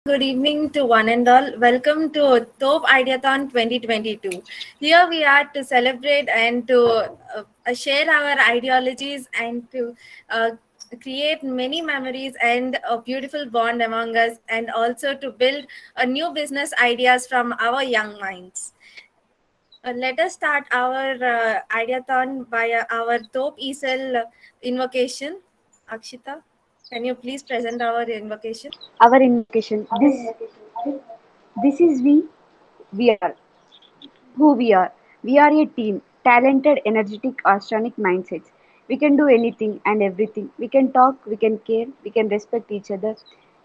Good evening to one and all. Welcome to Thop Ideathon 2022. Here we are to celebrate and to share our ideologies and to uh, create many memories and a beautiful bond among us, and also to build a new business ideas from our young minds. Let us start our Ideathon by our Thop ESL invocation. Akshita, can you please present our invocation? Our invocation. This is we are who we are. We are a team, talented, energetic, oceanic mindsets. We can do anything and everything. We can talk, we can care, we can respect each other.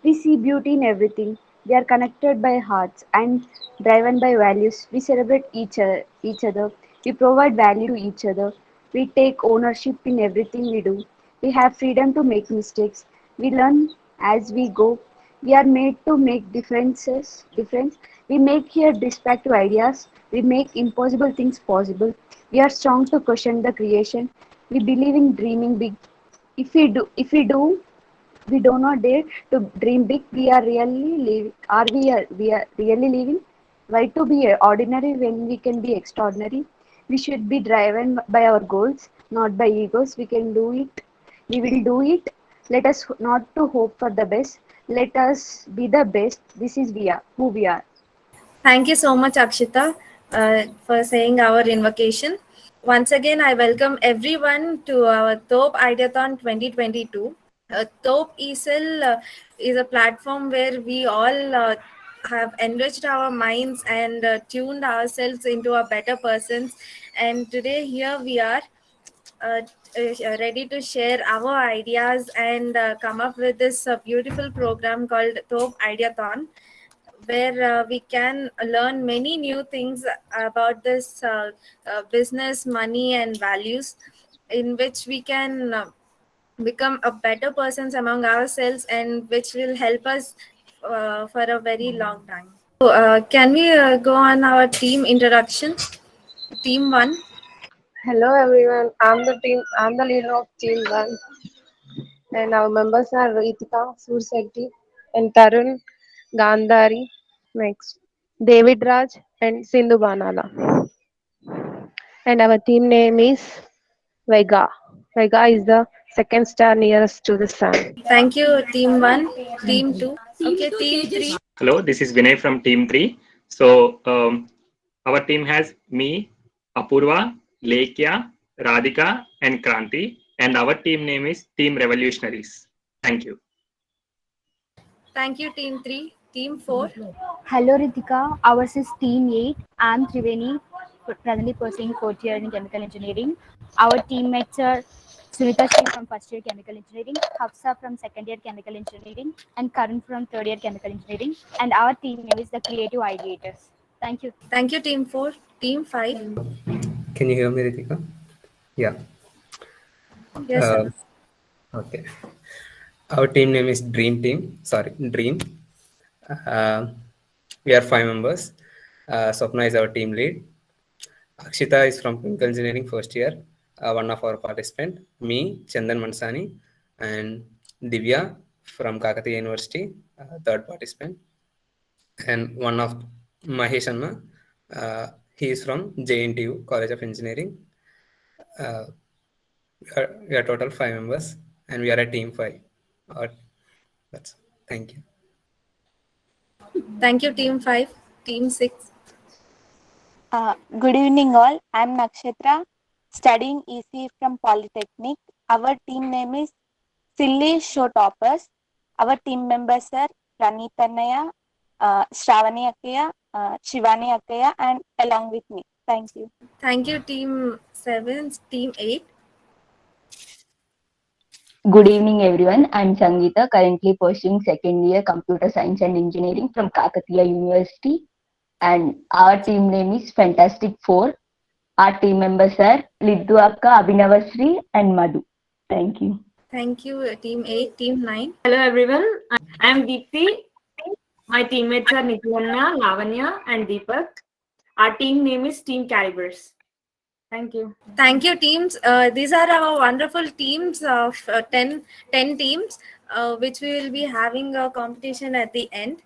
We see beauty in everything. We are connected by hearts and driven by values. We celebrate each other. We provide value to each other. We take ownership in everything we do. We have freedom to make mistakes. We learn as we go. We are made to make difference. We make here distractive ideas. We make impossible things possible. We are strong to question the creation. We believe in dreaming big. If we do not dare to dream big. We are really living. We are really living? Why to be ordinary when we can be extraordinary? We should be driven by our goals, not by egos. We can do it. We will do it. Let us not to hope for the best. Let us be the best. This is we are who we are. Thank you so much, Akshita, for saying our invocation. Once again, I welcome everyone to our Thop Ideathon 2022. Thop ESL is a platform where we all have enriched our minds and tuned ourselves into a better persons. And today, here we are uh, ready to share our ideas and come up with this beautiful program called Thop Ideathon, where we can learn many new things about this business, money, and values, in which we can become a better persons among ourselves, and which will help us for a very long time. So, can we go on our team introduction? Team one. Hello everyone, I'm the leader of Team 1 and our members are Reethika, Sahithi and Tarun, Gandhari, next David Raj and Sindhu Banala. And our team name is Vega. Vega is the second star nearest to the sun. Thank you, team one. Team two. Okay, team three. Hello, this is Vinay from Team 3. So, our team has me, Apurva, Lekya, Radhika, and Kranti, and our team name is Team Revolutionaries. Thank you. Thank you, team three. Team four. Hello Ritika, ours is Team 8. I'm Triveni, presently pursuing fourth year in chemical engineering. Our teammates are Sunita Sri from first year chemical engineering, Hafsa from second year chemical engineering, and Karan from third year chemical engineering. And our team name is the Creative Ideators. Thank you. Thank you, team four. Team five. Can you hear me, Reethika? Yeah. Yes, Uh, sir. okay. Our team name is Dream Team. Sorry, Dream. Uh, we are 5 members. Swapna is our team lead. Akshita is from chemical engineering first year. One of our participant. Me, Chandan Mansani, and Divya from Kakatiya University, third participant. And one of Mahesh Anna, he is from JNTU College of Engineering. Uh, we are total 5 members, and we are a team 5. Uh, that's thank you. Thank you, team five. Team six. Good evening, all. I'm Nakshatra, studying EC from Polytechnic. Our team name is Silly Show Toppers. Our team members are Pranithanaya, Shravani Akaya, Shivani Akaya, and along with me. Thank you. Thank you, team seven. Team eight. Good evening, everyone. I'm Sangeetha, currently pursuing second year computer science and engineering from Kakatiya University. And our team name is Fantastic Four. Our team members are Liddu Akka, Abhinavasri, and Madhu. Thank you. Thank you, team eight. Team nine. Hello everyone, I'm Deepthi. My teammates are Nityanna, Lavanya and Deepak. Our team name is Team Calibers. Thank you. Thank you, teams. These are our wonderful teams of 10 teams, which we will be having a competition at the end.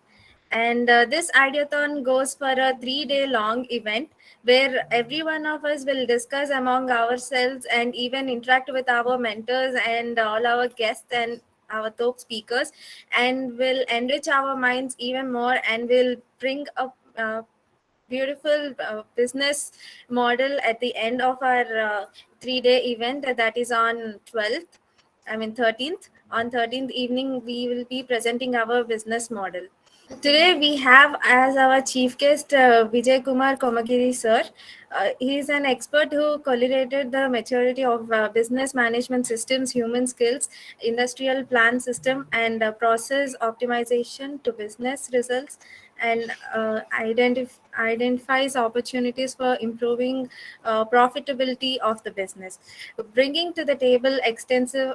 And this Ideathon goes for a 3-day long event where every one of us will discuss among ourselves and even interact with our mentors and all our guests and our top speakers, and will enrich our minds even more, and will bring a beautiful business model at the end of our 3-day event, that is on 12th, I mean 13th. On 13th evening we will be presenting our business model. Today we have as our chief guest Vijay Kumar Komagiri sir. He is an expert who correlated the maturity of business management systems, human skills, industrial plan system, and process optimization to business results, and identifies opportunities for improving profitability of the business, bringing to the table extensive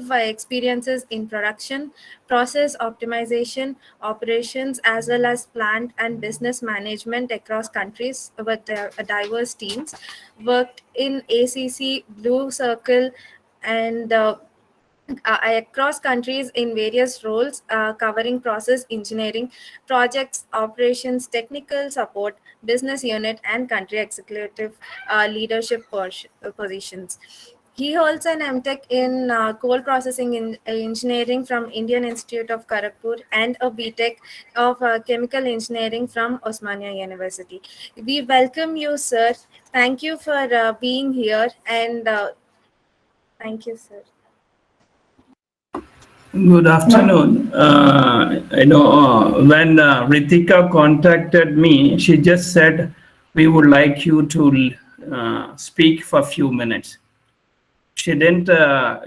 experiences in production, process optimization, operations, as well as plant and business management across countries with their diverse teams, worked in ACC, Blue Circle, and across countries in various roles covering process engineering, projects, operations, technical support, business unit, and country executive leadership positions. He holds an MTech in coal processing engineering from Indian Institute of Kharagpur and a BTech of chemical engineering from Osmania University. We welcome you, sir. Thank you for being here, and thank you, sir. Good afternoon. When Reethika contacted me, she just said, we would like you to speak for a few minutes. She didn't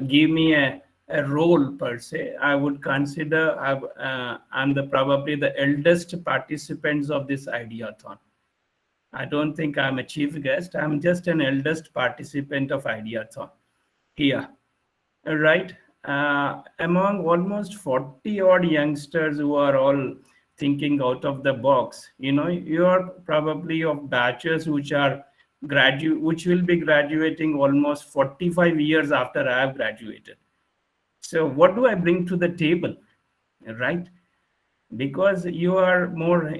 give me a role per se. I would consider I'm probably the eldest participants of this Ideathon. I don't think I'm a chief guest. I'm just an eldest participant of Ideathon here, right? Among almost 40 odd youngsters who are all thinking out of the box, you are probably of batches which will be graduating almost 45 years after I have graduated. So what do I bring to the table, right? Because you are more,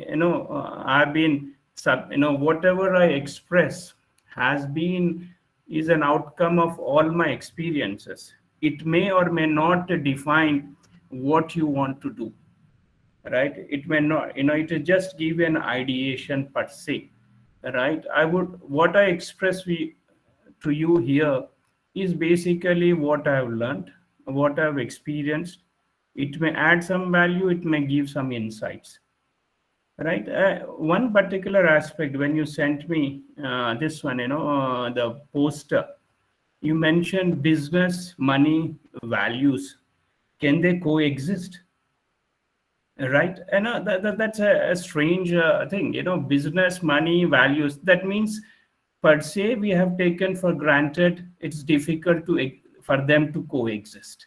I've been, whatever I express is an outcome of all my experiences. It may or may not define what you want to do, right? It may not, it will just give you an ideation per se, right? What I express to you here is basically what I've learned, what I've experienced. It may add some value, it may give some insights, right? One particular aspect, when you sent me this one, the poster, you mentioned business, money, values. Can they coexist? Right? And that's a strange thing. Business, money, values. That means, per se, we have taken for granted it's difficult for them to coexist.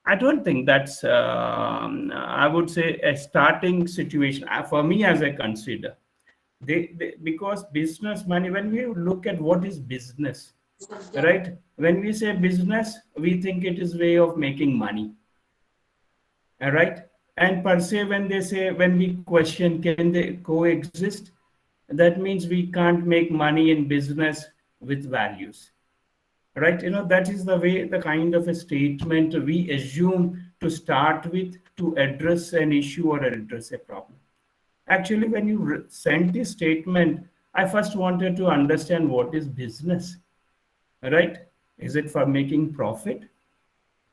I don't think that's, I would say, a starting situation for me as I consider. Because business, money, when we look at what is business, right? When we say business, we think it is way of making money. All right. And per se, when we question, can they coexist? That means we can't make money in business with values. Right? That is the kind of a statement we assume to start with to address an issue or address a problem. Actually, when you sent this statement, I first wanted to understand what is business. Right? Is it for making profit?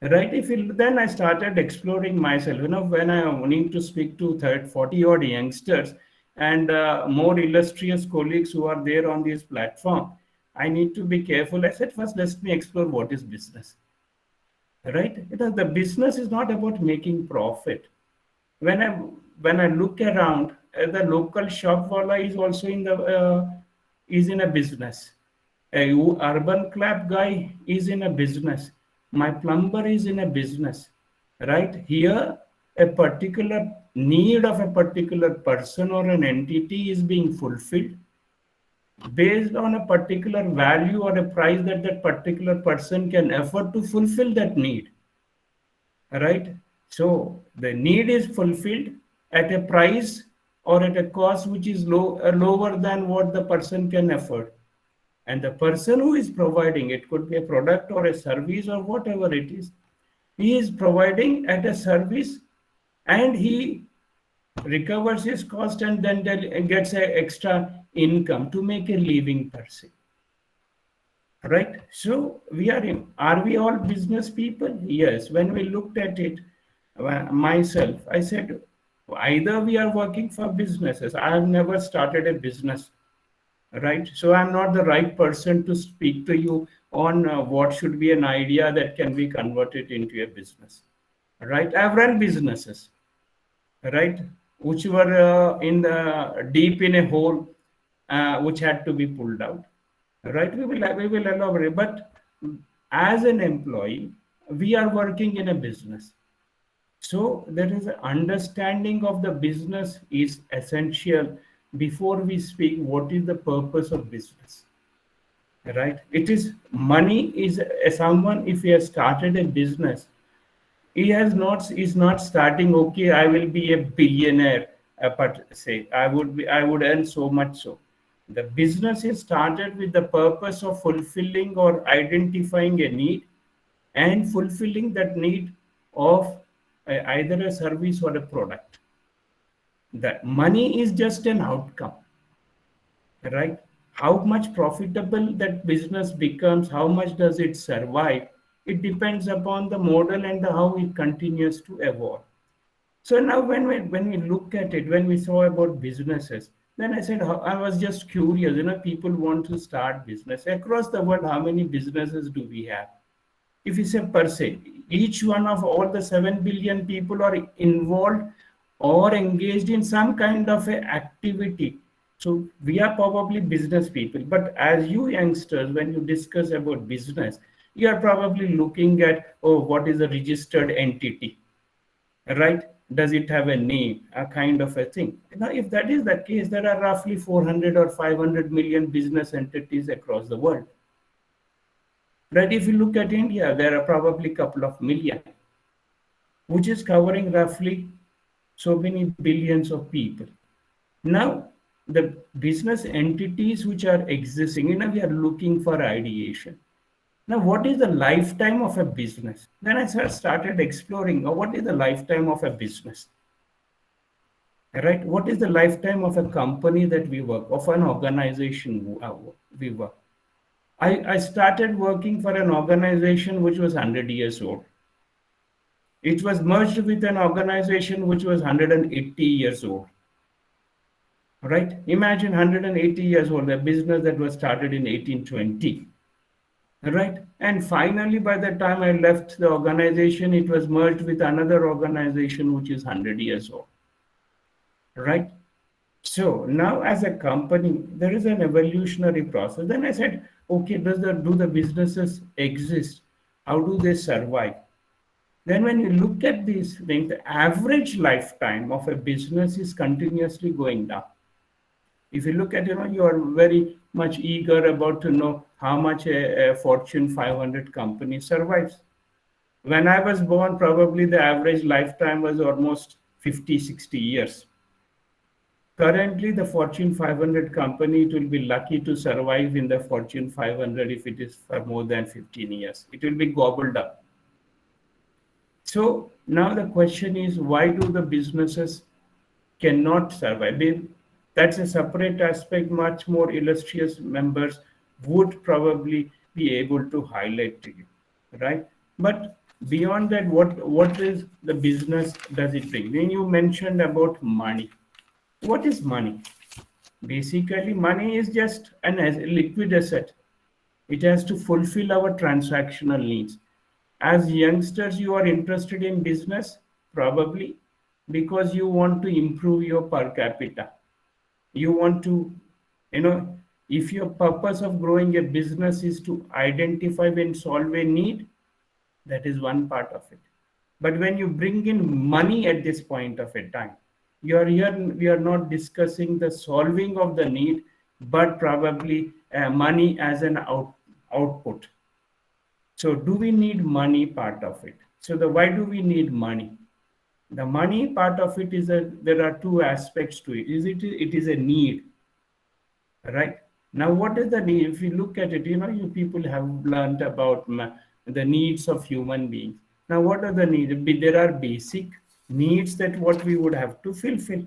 Right? Then I started exploring myself. When I need to speak to 40 odd youngsters and more illustrious colleagues who are there on this platform, I need to be careful. I said, first, let me explore what is business. Right? The business is not about making profit. When I look around, the local shop wala is also is in a business. A urban club guy is in a business. My plumber is in a business, right? Here, a particular need of a particular person or an entity is being fulfilled based on a particular value or a price that particular person can afford to fulfill that need, right? So the need is fulfilled, at a price or at a cost which is lower than what the person can afford. And the person who is providing, it could be a product or a service or whatever it is, he is providing at a service and he recovers his cost and then gets an extra income to make a living per se. Right? So are we all business people? Yes. When we looked at it, myself, I said, either we are working for businesses. I have never started a business, right? So I'm not the right person to speak to you on what should be an idea that can be converted into a business, right? I've run businesses, right, which were deep in a hole, which had to be pulled out, right? We will elaborate, but as an employee, we are working in a business. So there is an understanding of the business is essential before we speak what is the purpose of business, right? It is money is someone, if he has started a business, he is not starting, okay, I will be a billionaire, but say I would earn so much. So the business is started with the purpose of fulfilling or identifying a need and fulfilling that need of either a service or a product. That money is just an outcome, right? How much profitable that business becomes, how much does it survive, it depends upon the model and how it continues to evolve. So now when we look at it, when we saw about businesses, then I said, I was just curious, people want to start business across the world. How many businesses do we have? If you say per se, each one of all the 7 billion people are involved or engaged in some kind of a activity. So we are probably business people. But as you youngsters, when you discuss about business, you are probably looking at, oh, what is a registered entity, right? Does it have a name, a kind of a thing? Now, if that is the case, there are roughly 400 or 500 million business entities across the world. Right? If you look at India, there are probably a couple of million, which is covering roughly so many billions of people. Now, the business entities which are existing, we are looking for ideation. Now, what is the lifetime of a business? Then I started exploring what is the lifetime of a business, right? What is the lifetime of a company that we work, of an organization we work? I started working for an organization which was 100 years old. It was merged with an organization which was 180 years old. Right? Imagine 180 years old, a business that was started in 1820. Right? And finally, by the time I left the organization, it was merged with another organization which is 100 years old. Right? So now as a company, there is an evolutionary process. Then I said, okay, do the businesses exist? How do they survive? Then when you look at these things, the average lifetime of a business is continuously going down. If you look at, you are very much eager about to know how much a Fortune 500 company survives. When I was born, probably the average lifetime was almost 50, 60 years. Currently, the Fortune 500 company, it will be lucky to survive in the Fortune 500 if it is for more than 15 years. It will be gobbled up. So now the question is, why do the businesses cannot survive? That's a separate aspect, much more illustrious members would probably be able to highlight to you, right? But beyond that, what is the business does it bring? When you mentioned about money, what is money? Basically, money is just a liquid asset. It has to fulfill our transactional needs. As youngsters, you are interested in business, probably because you want to improve your per capita. You want to, if your purpose of growing a business is to identify and solve a need, that is one part of it. But when you bring in money at this point of a time, we are not discussing the solving of the need, but probably money as an output. So do we need money part of it? So why do we need money? The money part of it is there are two aspects to it. It is a need, right? Now, what is the need? If you look at it, you people have learned about the needs of human beings. Now, what are the needs? There are basic needs that what we would have to fulfill,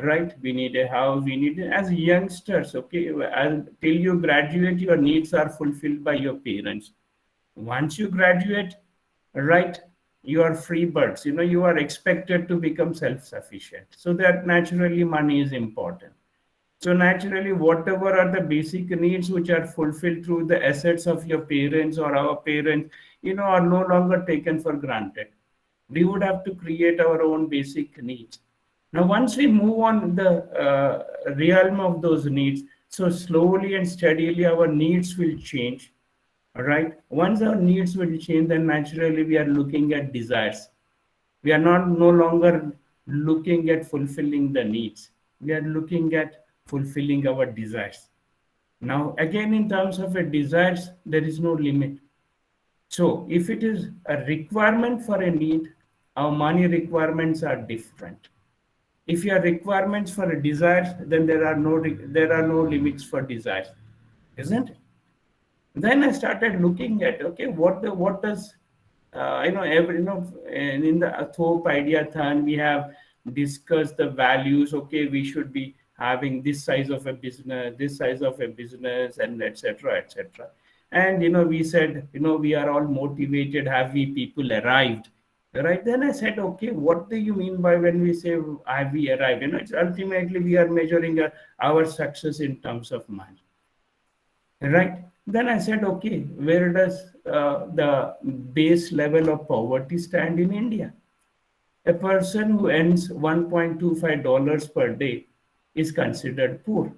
right? We need a house. We need, as youngsters, okay, till you graduate, your needs are fulfilled by your parents. Once you graduate, right, you are free birds. You are expected to become self-sufficient. So that naturally money is important. So naturally, whatever are the basic needs which are fulfilled through the assets of your parents or our parents, are no longer taken for granted. We would have to create our own basic needs. Now, once we move on the realm of those needs, so slowly and steadily our needs will change. All right. Once our needs will change, then naturally we are looking at desires. We are no longer looking at fulfilling the needs. We are looking at fulfilling our desires. Now, again, in terms of a desires, there is no limit. So, if it is a requirement for a need, our money requirements are different. If your requirements for a desires, then there are no limits for desires, isn't it? Then I started looking at, okay, what does and in the Thop Ideathon we have discussed the values. Okay, we should be having this size of a business, and etc. etc. And we said, we are all motivated. Have we people arrived? Right. Then I said, okay, what do you mean by when we say have we arrived? It's ultimately we are measuring our success in terms of money. Right. Then I said, okay, where does the base level of poverty stand in India? A person who earns $1.25 per day is considered poor.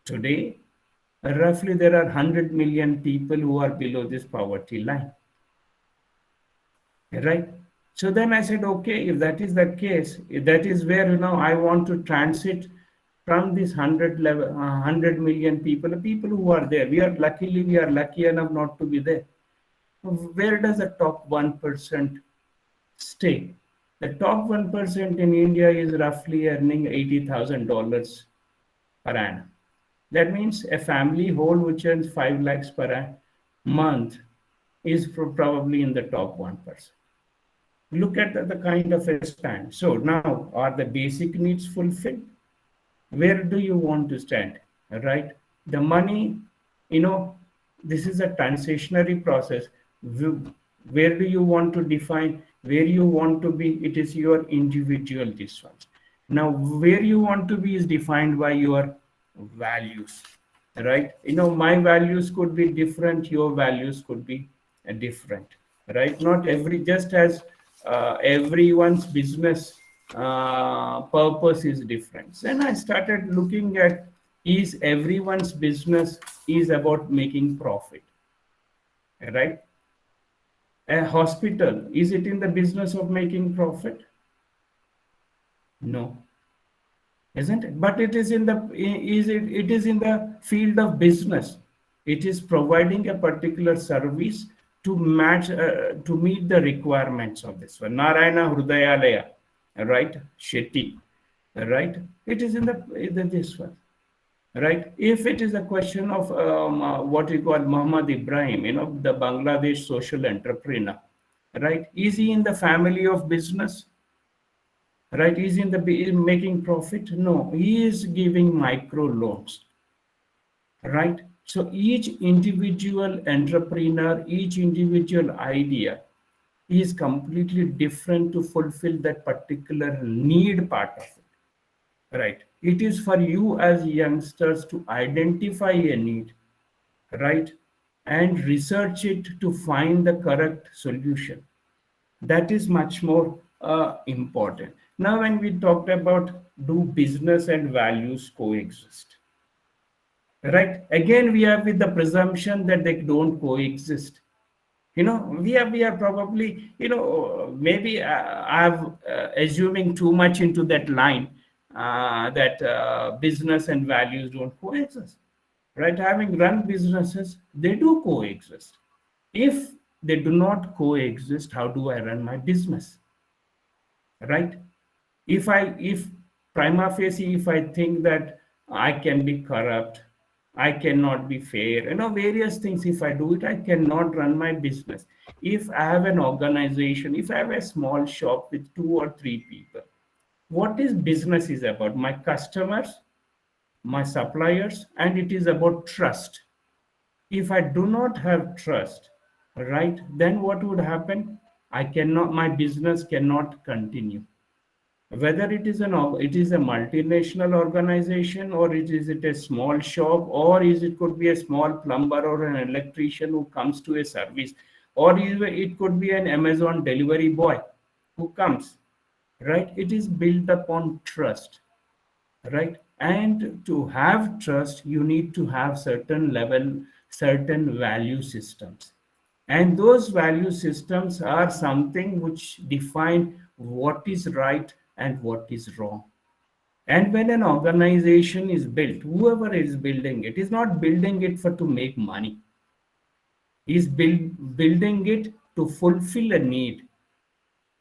Today, roughly there are 100 million people who are below this poverty line. Right. So then I said, okay, if that is the case, that is where I want to transit from this 100 million people, the people who are there. We are lucky enough not to be there. Where does the top 1% stay? The top 1% in India is roughly earning $80,000 per annum. That means a family whole which earns 5 lakhs per month is probably in the top 1%. Look at the kind of a stand. So now, are the basic needs fulfilled? Where do you want to stand? Right? The money, this is a transitionary process. Where do you want to define? Where you want to be? It is your individual this one. Now, where you want to be is defined by your values. Right? My values could be different. Your values could be different. Right? Not just as everyone's business purpose is different. Then I started looking at, is everyone's business is about making profit, right? A hospital, is it in the business of making profit? No, isn't it? But it is in the field of business. It is providing a particular service to meet the requirements of this one. Narayana Hrudayalaya, right? Shetty, right? It is in this one, right? If it is a question of what we call Muhammad Ibrahim, the Bangladesh social entrepreneur, right? Is he in the family of business? Right? Is he in the making profit? No, he is giving micro loans, right? So each individual entrepreneur, each individual idea is completely different to fulfill that particular need part of it, right? It is for you as youngsters to identify a need, right, and research it to find the correct solution. That is much more important. Now, when we talked about, do business and values coexist, right? Again, we are with the presumption that they don't coexist. We are probably, maybe I'm assuming too much into that line, that business and values don't coexist, right? Having run businesses, they do coexist. If they do not coexist, how do I run my business? right? If prima facie, if I think that I can be corrupt, I cannot be fair, various things, if I do it, I cannot run my business. If I have an organization, if I have a small shop with 2 or 3 people, what is business is about? My customers, my suppliers, and it is about trust. If I do not have trust, right, then what would happen? I cannot, my business cannot continue. Whether it is a multinational organization, or it a small shop, or it could be a small plumber or an electrician who comes to a service, or even it could be an Amazon delivery boy who comes, right? It is built upon trust, right? And to have trust, you need to have certain value systems, and those value systems are something which define what is right and what is wrong. And when an organization is built, whoever is building it is not building it for to make money. Is building it to fulfill a need,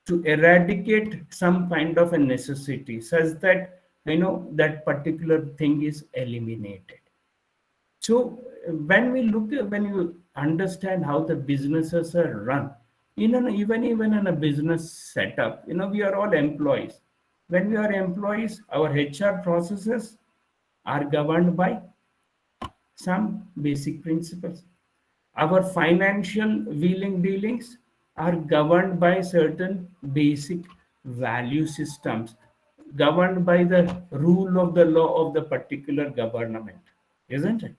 to eradicate some kind of a necessity, such that that particular thing is eliminated. So when you understand how the businesses are run, even in a business setup, we are all employees. When we are employees, our HR processes are governed by some basic principles. Our financial wheeling dealings are governed by certain basic value systems, governed by the rule of the law of the particular government, isn't it?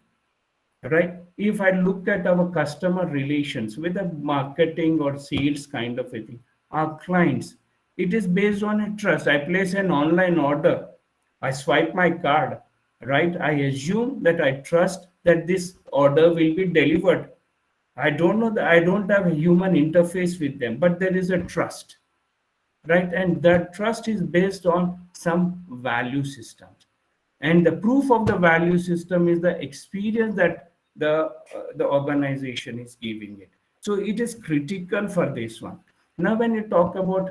Right? If I look at our customer relations with a marketing or sales kind of a thing, our clients, it is based on a trust. I place an online order, I swipe my card, right? I assume that I trust that this order will be delivered. I don't know that, I don't have a human interface with them, but there is a trust, right? And that trust is based on some value systems, and the proof of the value system is the experience that the organization is giving it. So it is critical for this one. Now when you talk about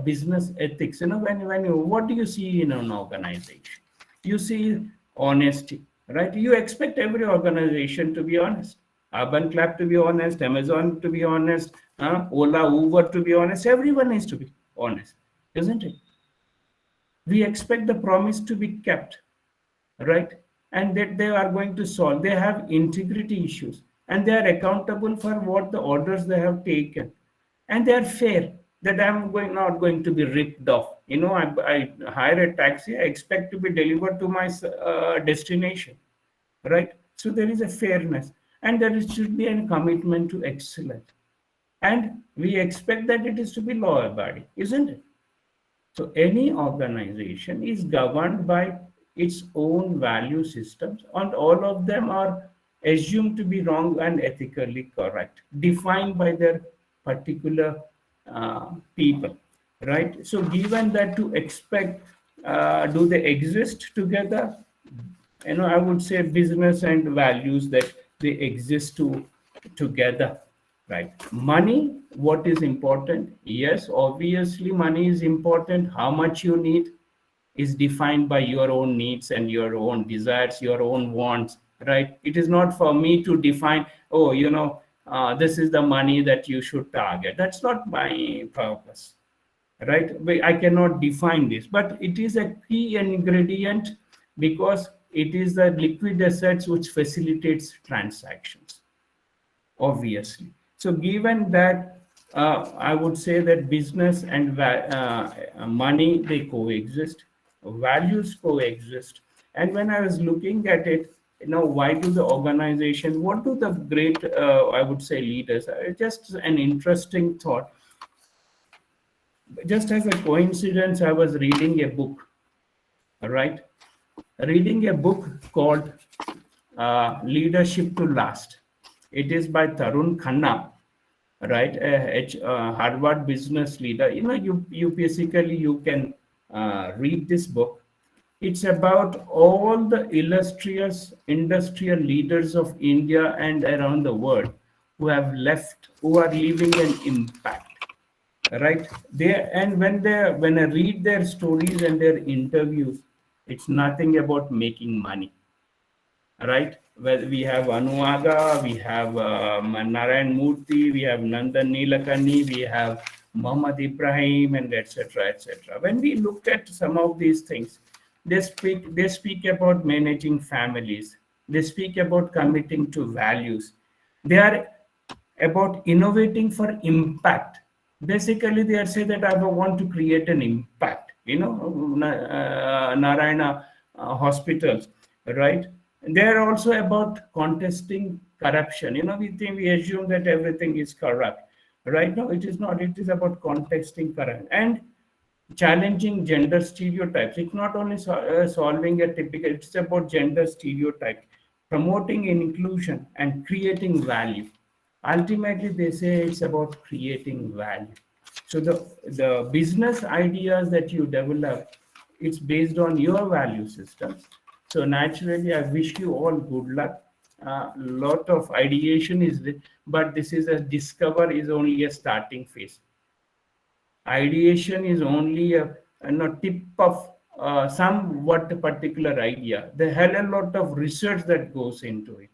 business ethics, when you, what do you see in an organization? You see honesty, right? You expect every organization to be honest. Urban Clap to be honest, Amazon to be honest, Ola, Uber to be honest. Everyone needs to be honest, isn't it? We expect the promise to be kept, right? And that they are going to solve. They have integrity issues, and they are accountable for what the orders they have taken, and they are fair. That not going to be ripped off. I hire a taxi. I expect to be delivered to my destination, right? So there is a fairness, and there should be a commitment to excellence, and we expect that it is to be law-abiding, isn't it? So any organization is governed by its own value systems, and all of them are assumed to be wrong and ethically correct, defined by their particular people, right? So given that, to expect, do they exist together? I would say business and values, that they exist together, right? Money, what is important? Yes, obviously money is important. How much you need is defined by your own needs and your own desires, your own wants, right? It is not for me to define, oh, this is the money that you should target. That's not my purpose, right? I cannot define this, but it is a key ingredient, because it is the liquid assets which facilitates transactions, obviously. So given that, I would say that business and money, they coexist, values coexist. And when I was looking at it, why do the organization, what do the great, I would say, leaders, just an interesting thought. Just as a coincidence, I was reading a book, right? Reading a book called Leadership to Last. It is by Tarun Khanna, right? A Harvard business leader. You basically, you can read this book. It's about all the illustrious industrial leaders of India and around the world who have left, who are leaving an impact, right? When I read their stories and their interviews, it's nothing about making money, right? Well, we have Anuaga, we have Narayan Murthy, we have Nandan Nilakani, we have Muhammad Ibrahim, and etc. etc. When we look at some of these things, they speak about managing families. They speak about committing to values. They are about innovating for impact. Basically, they are saying that I want to create an impact. Narayana hospitals, right? They are also about contesting corruption. We assume that everything is corrupt, right? No, it is not. It is about contesting corruption and challenging gender stereotypes. It's not only solving a typical. It's about gender stereotypes, promoting inclusion and creating value. Ultimately, they say it's about creating value. So the business ideas that you develop, it's based on your value systems. So naturally, I wish you all good luck. A lot of ideation but this is is only a starting phase. Ideation is only a tip of somewhat particular idea. There hell a lot of research that goes into it,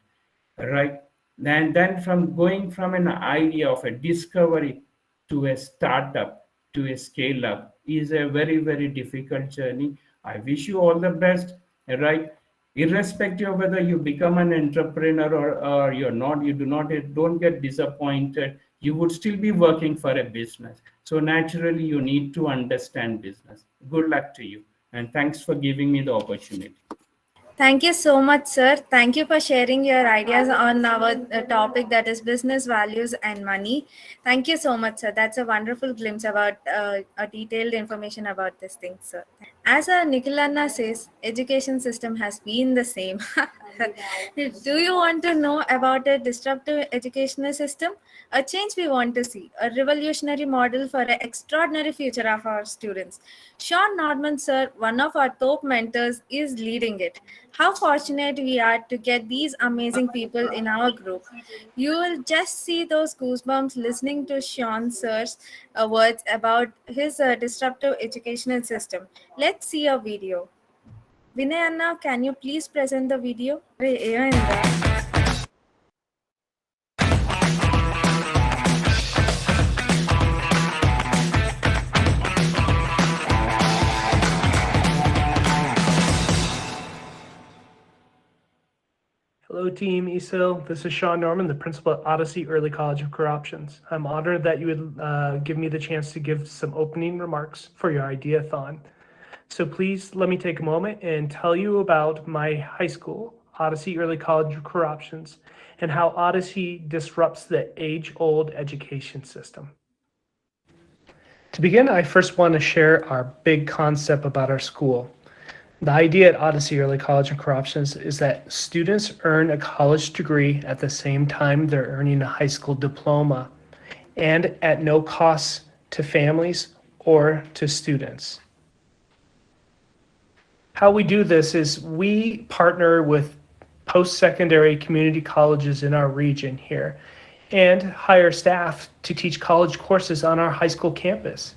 right? And then from going from an idea of a discovery to a startup to a scale up is a very, very difficult journey. I wish you all the best, right? Irrespective of whether you become an entrepreneur or you're not, you don't get disappointed. You would still be working for a business. So naturally, you need to understand business. Good luck to you. And thanks for giving me the opportunity. Thank you so much, sir. Thank you for sharing your ideas on our topic, that is business values and money. Thank you so much, sir. That's a wonderful glimpse about a detailed information about this thing, sir. As Nikhil says, education system has been the same. Do you want to know about a disruptive educational system? A change we want to see, a revolutionary model for an extraordinary future of our students. Sean Norman, sir, one of our top mentors, is leading it. How fortunate we are to get these amazing people in our group. You will just see those goosebumps listening to Sean sir's words about his disruptive educational system. Let's see a video. Vinay Anna, can you please present the video? Hello, Team ESIL. This is Sean Norman, the principal at Odyssey Early College of Career Options. I'm honored that you would give me the chance to give some opening remarks for your Ideathon. So please let me take a moment and tell you about my high school, Odyssey Early College of Career Options, and how Odyssey disrupts the age-old education system. To begin, I first want to share our big concept about our school. The idea at Odyssey Early College of Career Options is that students earn a college degree at the same time they're earning a high school diploma, and at no cost to families or to students. How we do this is we partner with post-secondary community colleges in our region here and hire staff to teach college courses on our high school campus.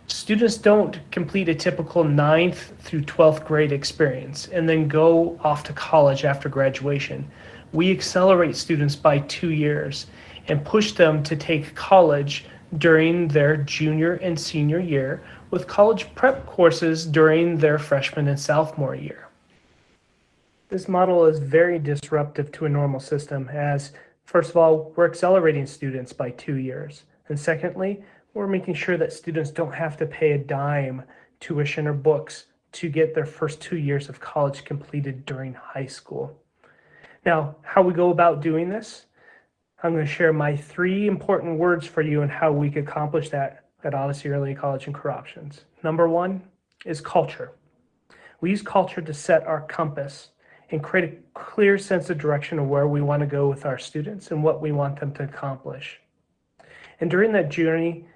Students don't complete a typical 9th through 12th grade experience and then go off to college after graduation. We accelerate students by 2 years and push them to take college during their junior and senior year, with college prep courses during their freshman and sophomore year. This model is very disruptive to a normal system, as first of all, we're accelerating students by 2 years. And secondly, we're making sure that students don't have to pay a dime tuition or books to get their first 2 years of college completed during high school. Now, how we go about doing this, I'm going to share my 3 important words for you and how we could accomplish that at Odyssey Early College and Career Options. Number 1 is culture. We use culture to set our compass and create a clear sense of direction of where we want to go with our students and what we want them to accomplish. And during that journey,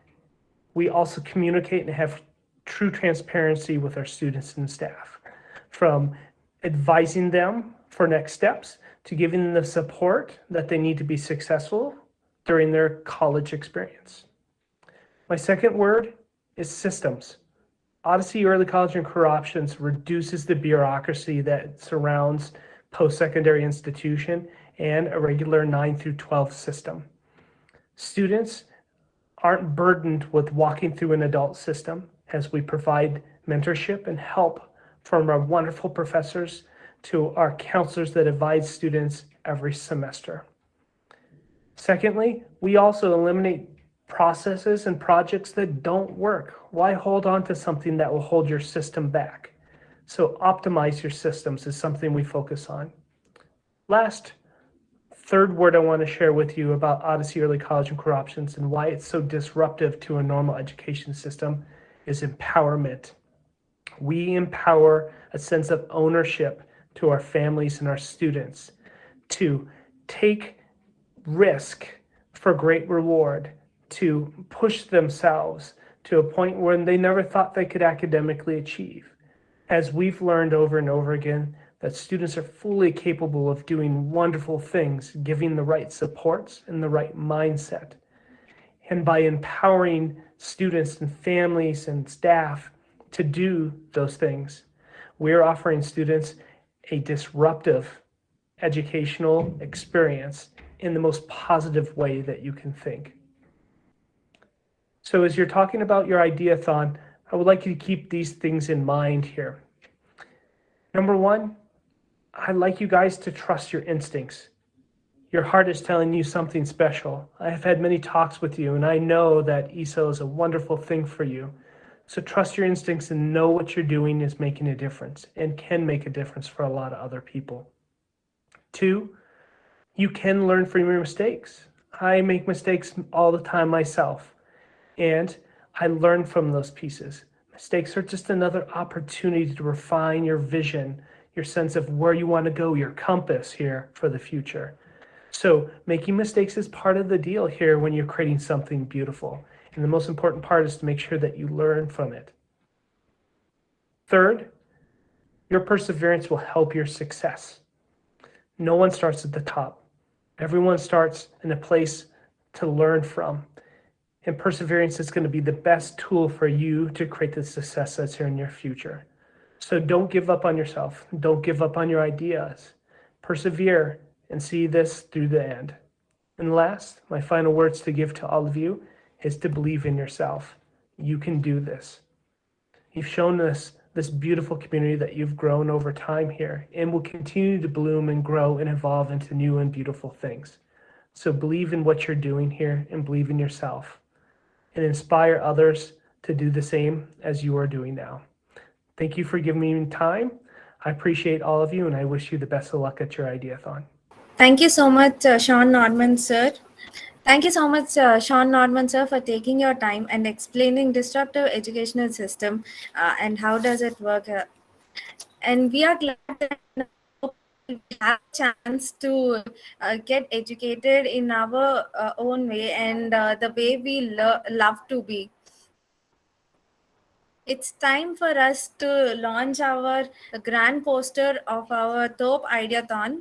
we also communicate and have true transparency with our students and staff, from advising them for next steps to giving them the support that they need to be successful during their college experience. My second word is systems. Odyssey Early College and Career Options reduces the bureaucracy that surrounds post-secondary institution and a regular 9 through 12 system. Students aren't burdened with walking through an adult system as we provide mentorship and help from our wonderful professors to our counselors that advise students every semester. Secondly, we also eliminate processes and projects that don't work. Why hold on to something that will hold your system back? So optimize your systems is something we focus on. Last, third word I want to share with you about Odyssey Early College and Career Options and why it's so disruptive to a normal education system is empowerment. We empower a sense of ownership to our families and our students to take risk for great reward, to push themselves to a point where they never thought they could academically achieve. As we've learned over and over again, that students are fully capable of doing wonderful things, giving the right supports and the right mindset. And by empowering students and families and staff to do those things, we're offering students a disruptive educational experience in the most positive way that you can think. So as you're talking about your Ideathon, I would like you to keep these things in mind here. Number one, I'd like you guys to trust your instincts. Your heart is telling you something special. I have had many talks with you, and I know that ESO is a wonderful thing for you. So trust your instincts and know what you're doing is making a difference and can make a difference for a lot of other people. Two, you can learn from your mistakes. I make mistakes all the time myself, and I learn from those pieces. Mistakes are just another opportunity to refine your vision, your sense of where you want to go, your compass here for the future. So making mistakes is part of the deal here when you're creating something beautiful. And the most important part is to make sure that you learn from it. Third, your perseverance will help your success. No one starts at the top. Everyone starts in a place to learn from. And perseverance is going to be the best tool for you to create the success that's here in your future. So don't give up on yourself. Don't give up on your ideas. Persevere and see this through the end. And last, my final words to give to all of you is to believe in yourself. You can do this. You've shown us this beautiful community that you've grown over time here and will continue to bloom and grow and evolve into new and beautiful things. So believe in what you're doing here and believe in yourself and inspire others to do the same as you are doing now. Thank you for giving me time. I appreciate all of you and I wish you the best of luck at your Ideathon. Thank you so much, Sean Norman, sir. Thank you so much, Sean Norman, sir, for taking your time and explaining disruptive educational system and how does it work. And we are glad that we have a chance to get educated in our own way and the way we love to be. It's time for us to launch our grand poster of our Thop Ideathon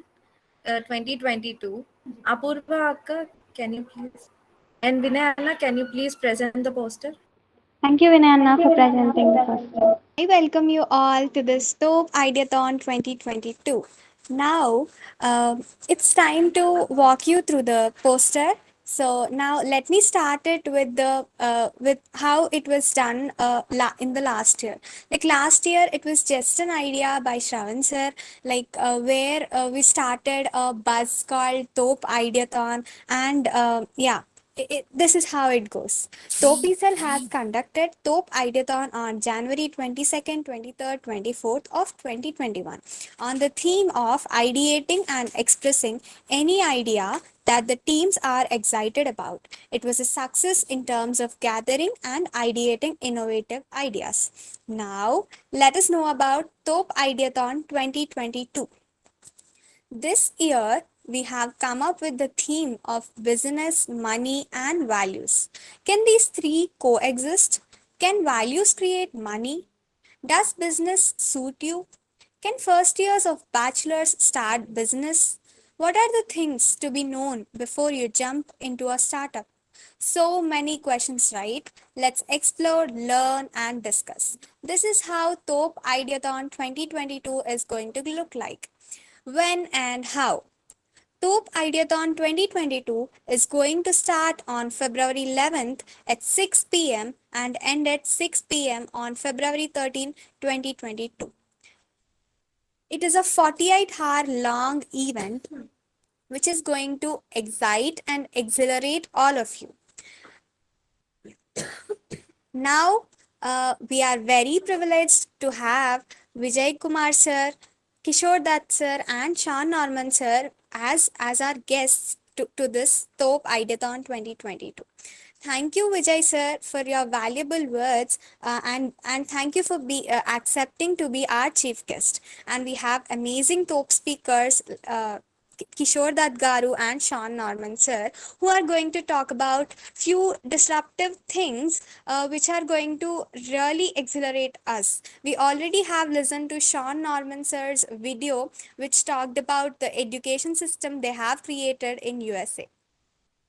2022. Apurva Akka, can you please? And Vinay Anna, can you please present the poster? Thank you, Vinay for presenting the poster. I welcome you all to this Thop Ideathon 2022. Now, it's time to walk you through the poster. So now let me start it with the with how it was done in the last year. Like last year, it was just an idea by Shravan sir, like where we started a buzz called Thop Ideathon, and this is how it goes. Topicel has conducted Thop Ideathon on January 22nd, 23rd, 24th of 2021 on the theme of ideating and expressing any idea that the teams are excited about. It was a success in terms of gathering and ideating innovative ideas. Now, let us know about Thop Ideathon 2022. This year, we have come up with the theme of business, money, and values. Can these three coexist? Can values create money? Does business suit you? Can first years of bachelors start business? What are the things to be known before you jump into a startup? So many questions, right? Let's explore, learn, and discuss. This is how Thop Ideathon 2022 is going to look like. When and how? Thop Ideathon 2022 is going to start on February 11th at 6 p.m. and end at 6 p.m. on February 13, 2022. It is a 48-hour long event which is going to excite and exhilarate all of you. Now, we are very privileged to have Vijay Kumar sir, Kishore Dutt sir, and Sean Norman sir as our guests to this Thop Ideathon 2022. Thank you, Vijay sir, for your valuable words, and thank you for accepting to be our chief guest. And we have amazing Thop speakers. Kishore Dutt Garu and Sean Norman sir, who are going to talk about few disruptive things which are going to really accelerate us. We already have listened to Sean Norman sir's video which talked about the education system they have created in USA.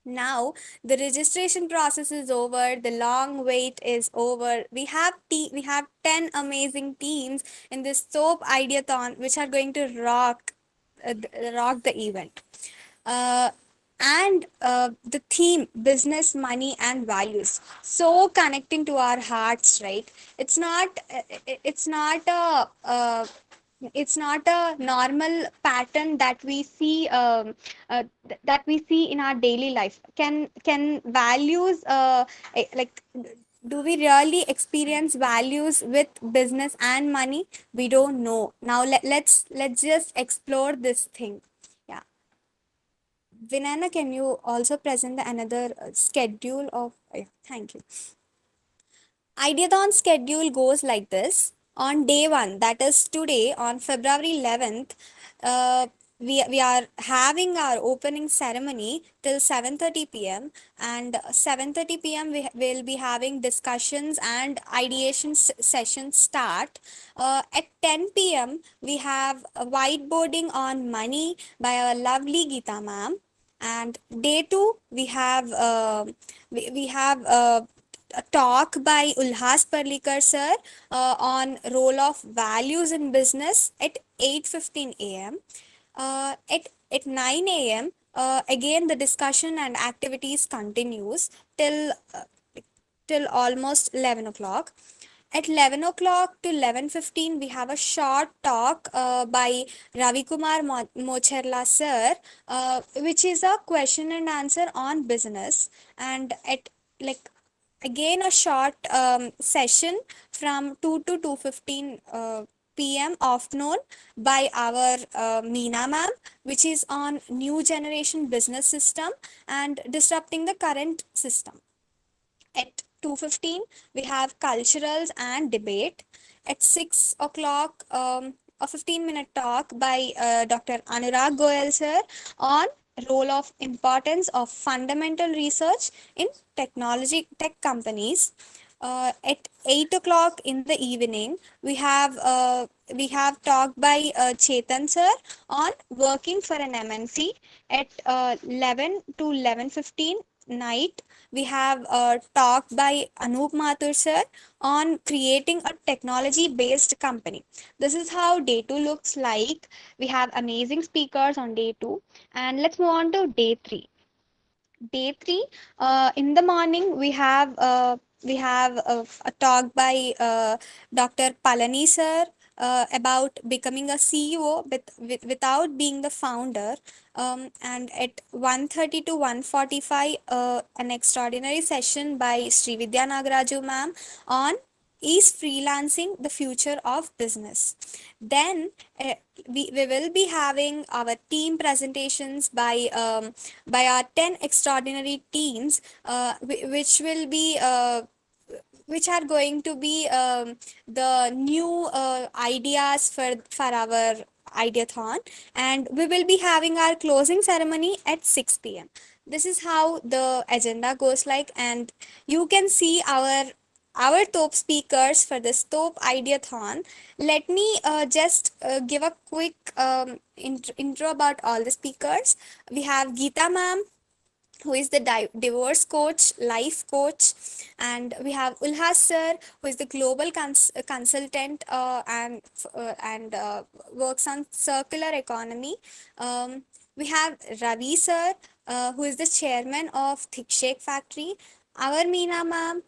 Now the registration process is over, the long wait is over. We have 10 amazing teams in this Thop Ideathon which are going to rock the event. And the theme, business, money, and values, so connecting to our hearts, right? It's not a normal pattern that we see that we see in our daily life. Can values like, do we really experience values with business and money? We don't know. Now let's just explore this thing. Yeah. Vinana, can you also present the another schedule of thank you. Ideathon schedule goes like this. On day one, that is today, on February 11th, we are having our opening ceremony till 7:30 p.m. and 7:30 p.m. we will be having discussions and ideation sessions start. At 10 p.m. we have a whiteboarding on money by our lovely Geeta ma'am. And day two we have a talk by Ulhas Parlikar sir on role of values in business at 8:15 a.m. At 9 a.m. Again the discussion and activities continues till almost 11 o'clock. At 11 o'clock to 11:15, we have a short talk by Ravi Kumar Mocherla sir, which is a question and answer on business. And at like again a short session from 2 to 2:15 p.m. afternoon by our Meena ma'am, which is on new generation business system and disrupting the current system. At 2:15, we have culturals and debate. At 6 o'clock, a 15-minute talk by Dr. Anurag Goyal sir on role of importance of fundamental research in tech companies. At 8 o'clock in the evening, we have talk by Chetan sir on working for an MNC. At 11 to 11:15 night, we have a talk by Anup Mathur sir on creating a technology based company. This is how day 2 looks like. We have amazing speakers on day 2, and let's move on to day 3. Day 3, in the morning we have a talk by Dr. Palani sir about becoming a CEO without being the founder. And at 1:30 to 1:45, an extraordinary session by Sri Vidya Nagaraju ma'am on is freelancing the future of business. Then we will be having our team presentations by our 10 extraordinary teams, which are going to be the new ideas for our Ideathon, and we will be having our closing ceremony at 6 p.m. This is how the agenda goes like, and you can see our top speakers for this Thop Ideathon. Let me just give a quick intro about all the speakers. We have Geeta ma'am, who is the divorce coach, life coach, and we have Ulhas sir, who is the global consultant and works on circular economy. We have Ravi sir, who is the chairman of Thick Shake Factory. Our Meena ma'am,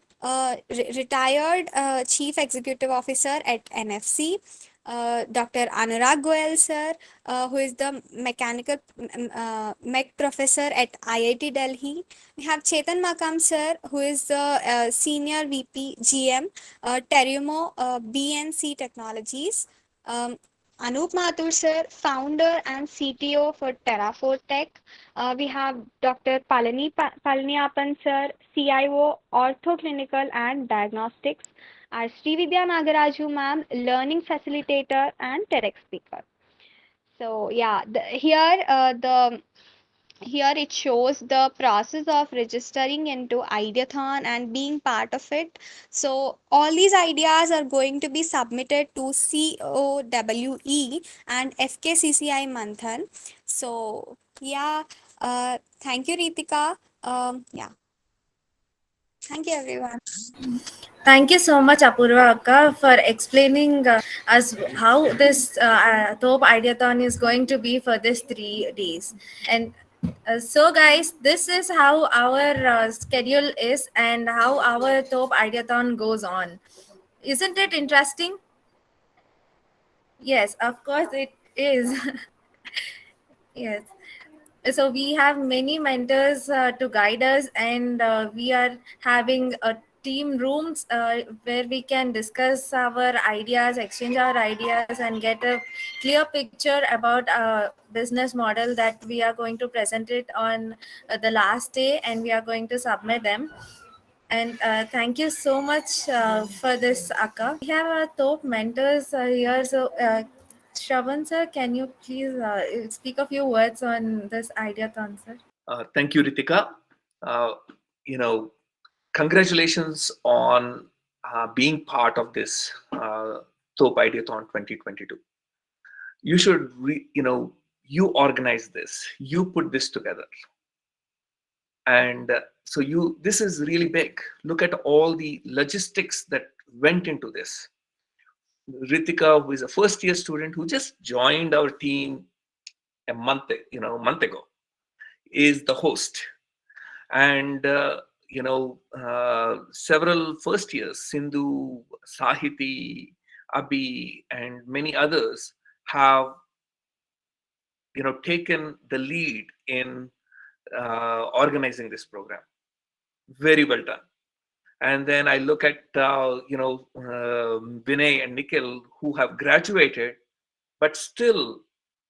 retired chief executive officer at NFC. Dr. Anurag Goyal sir, who is the mech professor at IIT Delhi. We have Chetan Makam sir, who is the senior VP GM, Terumo BNC Technologies. Anup Mathur sir, founder and CTO for Terraform Tech. We have Dr. Palaniappan sir, CIO, Orthoclinical and Diagnostics. Our Srividya Nagaraju ma'am, learning facilitator and TEDx speaker. So yeah, here it shows the process of registering into Ideathon and being part of it. So all these ideas are going to be submitted to COWE and FKCCI Manthan. So yeah, thank you, Reethika. Yeah, thank you, everyone. Thank you so much, Apurva Akka, for explaining us how this Thop Ideathon is going to be for this 3 days. And so, guys, this is how our schedule is and how our Thop Ideathon goes on. Isn't it interesting? Yes, of course it is. Yes. So we have many mentors to guide us, and we are having team rooms where we can discuss our ideas, exchange our ideas, and get a clear picture about a business model that we are going to present it on the last day, and we are going to submit them. And thank you so much for this, Akka. We have our top mentors here. So, Shravan sir, can you please speak a few words on this Ideathon, sir? Thank you, Reethika. Uh, you know, congratulations on being part of this Thop Ideathon 2022. You should, you organize this, you put this together. And so this is really big. Look at all the logistics that went into this. Reethika, who is a first-year student who just joined our team a month ago, is the host. And several first years, Sindhu, Sahithi, Abhi, and many others have taken the lead in organizing this program. Very well done. And then I look at Vinay and Nikhil, who have graduated but still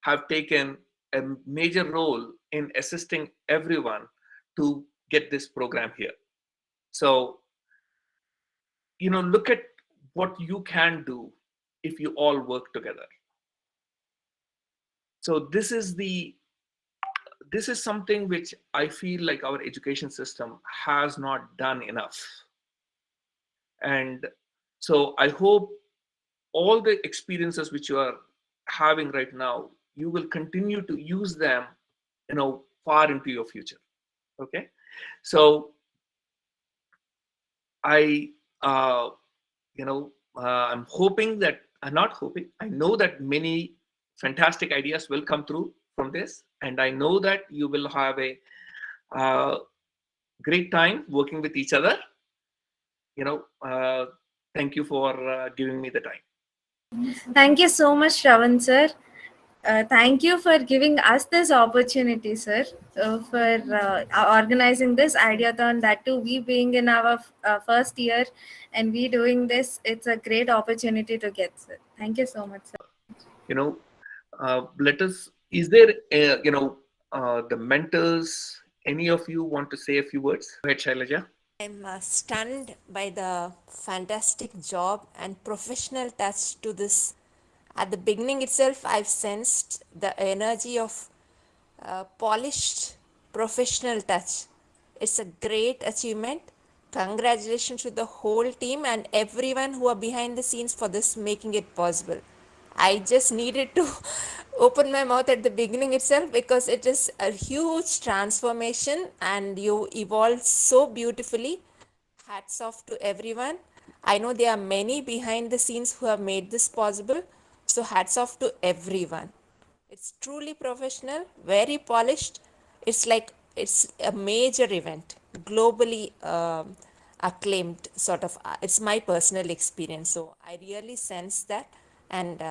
have taken a major role in assisting everyone to get this program here. So look at what you can do if you all work together. So this is something which I feel like our education system has not done enough. And so I hope all the experiences which you are having right now, you will continue to use them, far into your future. Okay. So I'm hoping that, I know that many fantastic ideas will come through from this. And I know that you will have a great time working with each other. Thank you for giving me the time. Thank you so much, Shravan sir. Thank you for giving us this opportunity, sir, for organizing this Ideathon. That too, we being in our first year and we doing this, it's a great opportunity to get, sir. Thank you so much, sir. Is there, the mentors, any of you want to say a few words? Go ahead, Shailaja. I'm stunned by the fantastic job and professional touch to this. At the beginning itself, I've sensed the energy of polished professional touch. It's a great achievement. Congratulations to the whole team and everyone who are behind the scenes for this, making it possible. I just needed to open my mouth at the beginning itself, because it is a huge transformation and you evolved so beautifully. Hats off to everyone. I know there are many behind the scenes who have made this possible. So hats off to everyone. It's truly professional, very polished. It's like it's a major event, globally acclaimed sort of. It's my personal experience. So I really sense that, and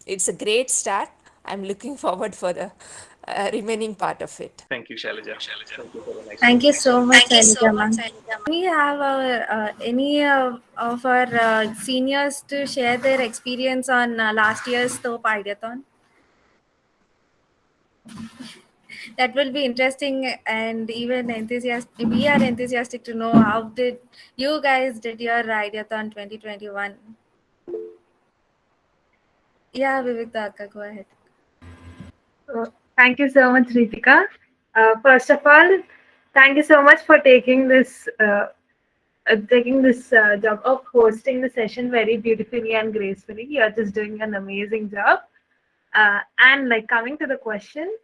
it's a great start. I'm looking forward for the remaining part of it. Thank you, Shailaja. Thank you for the nice Thank you words. so much, Sahithi ma'am. We have any of our seniors to share their experience on last year's Thop Ideathon. That will be interesting and even enthusiastic. We are enthusiastic to know how did you guys did your Ideathon 2021. Yeah, Reethika, go ahead. Thank you so much, Reethika. First of all, thank you so much for taking this job of hosting the session very beautifully and gracefully. You're just doing an amazing job. And like coming to the question,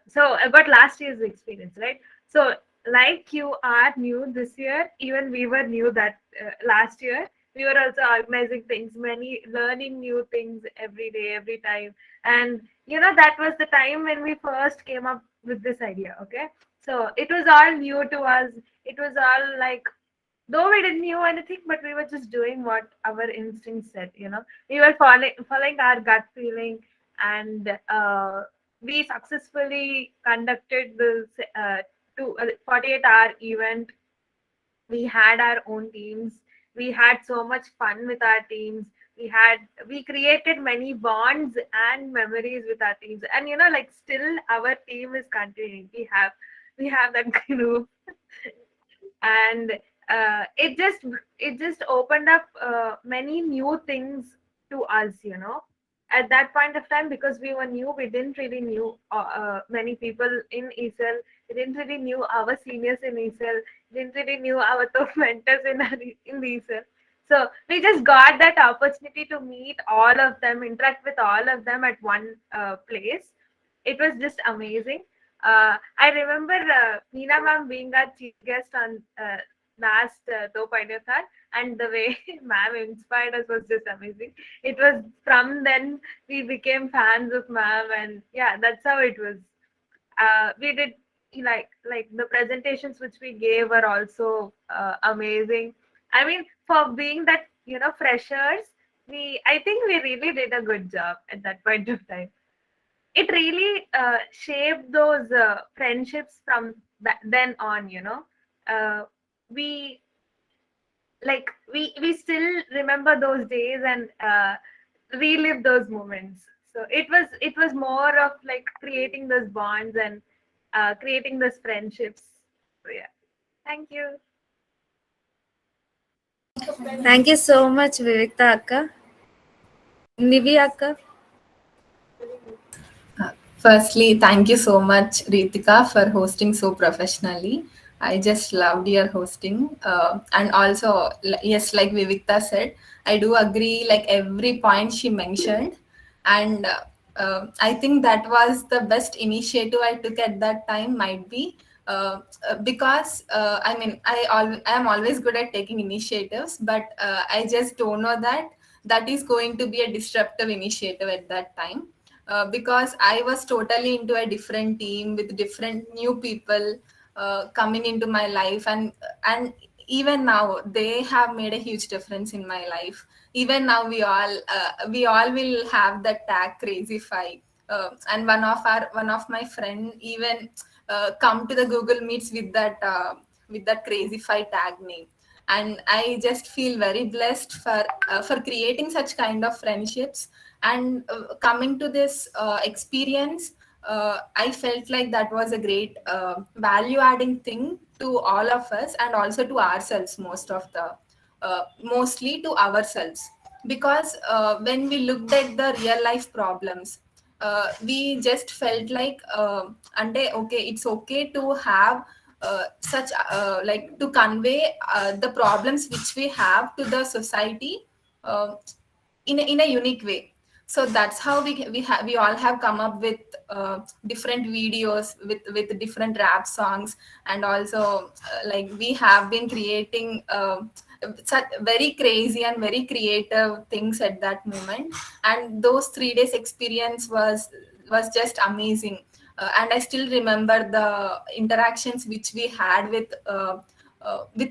so about last year's experience, right? So like you are new this year, even we were new that last year. We were also organizing things, many learning new things every day, every time. And that was the time when we first came up with this idea. Okay, so it was all new to us. It was all like, though we didn't know anything, but we were just doing what our instincts said. We were following our gut feeling, and we successfully conducted this 48-hour event. We had our own teams. We had so much fun with our teams. We created many bonds and memories with our teams, and like still our team is continuing. We have that group, and it just opened up many new things to us, at that point of time, because we were new. We didn't really knew many people in ESL. We didn't really knew our seniors in ESL. We didn't really knew our top mentors in the ESL. So we just got that opportunity to meet all of them, interact with all of them at one place. It was just amazing. I remember Meena ma'am being our chief guest on last Thop Ideathon, and the way ma'am inspired us was just amazing. It was from then we became fans of ma'am, and yeah, that's how it was. We did like the presentations which we gave were also amazing. I mean, for being that freshers, I think we really did a good job at that point of time. It really shaped those friendships from then on. Uh, we we still remember those days and relive those moments. So it was more of like creating those bonds and creating those friendships. So yeah, thank you. Thank you so much, Reethika akka. Nivi akka. Firstly, thank you so much, Reethika, for hosting so professionally. I just loved your hosting. And also, yes, like Vivikta said, I do agree, like every point she mentioned. And I think that was the best initiative I took at that time, might be. Because I mean, I am always good at taking initiatives, but I just don't know that is going to be a disruptive initiative at that time. Because I was totally into a different team with different new people coming into my life, and even now they have made a huge difference in my life. Even now we all will have that tag crazyfy, and one of my friend even come to the Google Meets with that crazyfy tag name. And I just feel very blessed for creating such kind of friendships. And coming to this experience, I felt like that was a great value adding thing to all of us, and also to ourselves, mostly to ourselves. Because when we looked at the real life problems, we just felt like okay, it's okay to have such like to convey the problems which we have to the society, in a unique way. So that's how we all have come up with different videos with different rap songs, and also like we have been creating such very crazy and very creative things at that moment. And those 3 days experience was just amazing. And I still remember the interactions which we had with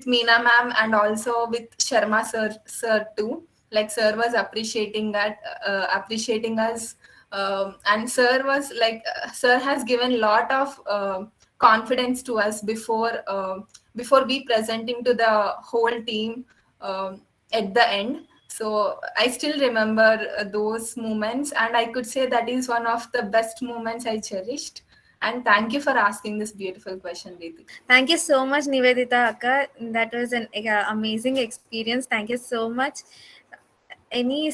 Meena ma'am and also with Sharma sir too. Like sir was appreciating us, and sir was like sir has given lot of confidence to us before we presenting to the whole team at the end. So I still remember those moments, and I could say that is one of the best moments I cherished. And thank you for asking this beautiful question, Reethika. Thank you so much, Nivedita Akka. That was an amazing experience. Thank you so much. Any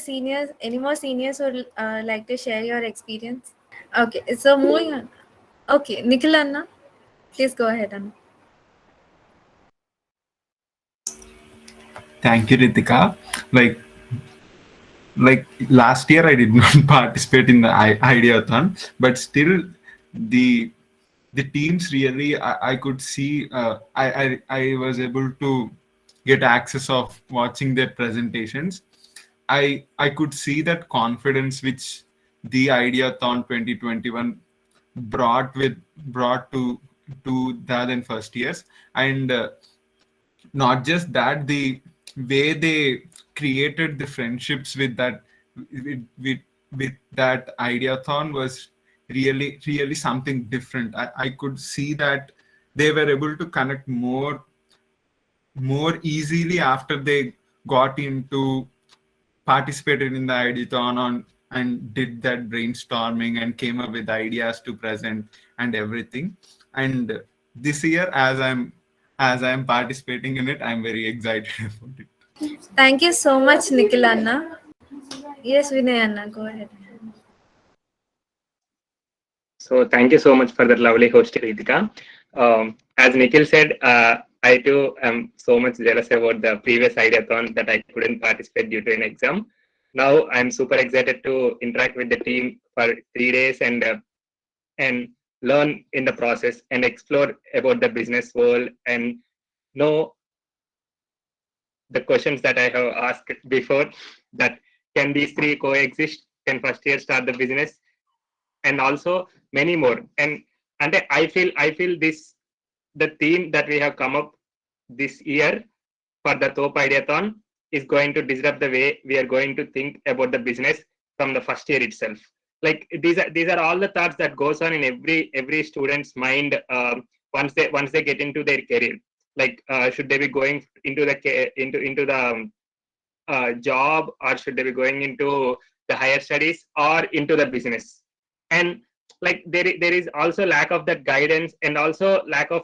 more seniors would like to share your experience? Okay, so moving on. Okay, Nikhil Anna, please go ahead, Anna. Thank you, Reethika. Like last year, I did not participate in the Ideathon, but still the teams really I could see. I was able to get access of watching their presentations. I could see that confidence which the Ideathon 2021 brought to the other first years, and not just that, the way they created the friendships with that Ideathon was really something different. I could see that they were able to connect more easily after they got into participated in the Ideathon and did that brainstorming and came up with ideas to present and everything. And this year, as I'm participating in it, I'm very excited about it. Thank you so much, Nikhil Anna. Yes, Vinay Anna, go ahead. So thank you so much for that lovely host, Reethika. As Nikhil said, I too am so much jealous about the previous Ideathon that I couldn't participate due to an exam. Now I'm super excited to interact with the team for 3 days and learn in the process and explore about the business world and know the questions that I have asked before, that can these three coexist? Can first year start the business? And also many more. And I feel this, the theme that we have come up this year for the Thop Ideathon is going to disrupt the way we are going to think about the business from the first year itself. Like these are all the thoughts that goes on in every student's mind once they get into their career. Like should they be going into the job, or should they be going into the higher studies or into the business? And like there is also lack of that guidance and also lack of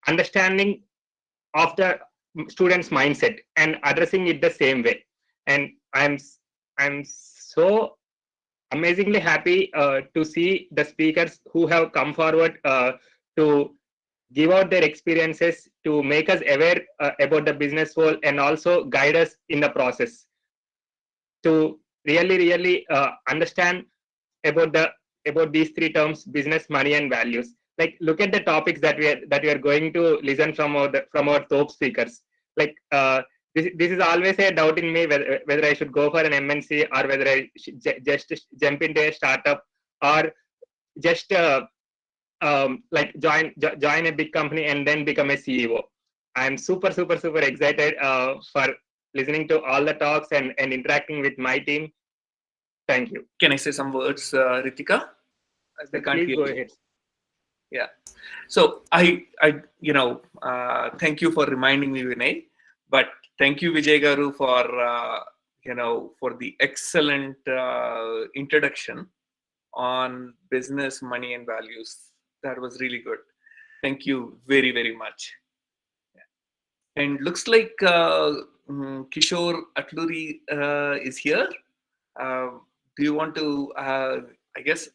understanding of the students' mindset and addressing it the same way. And I'm so amazingly happy to see the speakers who have come forward to give out their experiences, to make us aware about the business world and also guide us in the process to really understand about these three terms: business, money, and values. Like look at the topics that we are going to listen from our top speakers. Like this is always a doubt in me whether I should go for an MNC or whether I should just jump into a startup or just like join a big company and then become a CEO. I'm super excited for listening to all the talks and interacting with my team. Thank you. Can I say some words, Reethika? Please go ahead. Yeah. So I thank you for reminding me, Vinay. But thank you, Vijay Garu, for the excellent introduction on business, money, and values. That was really good. Thank you very, very much. Yeah. And looks like Kishore Atluri is here. Do you want to, I guess,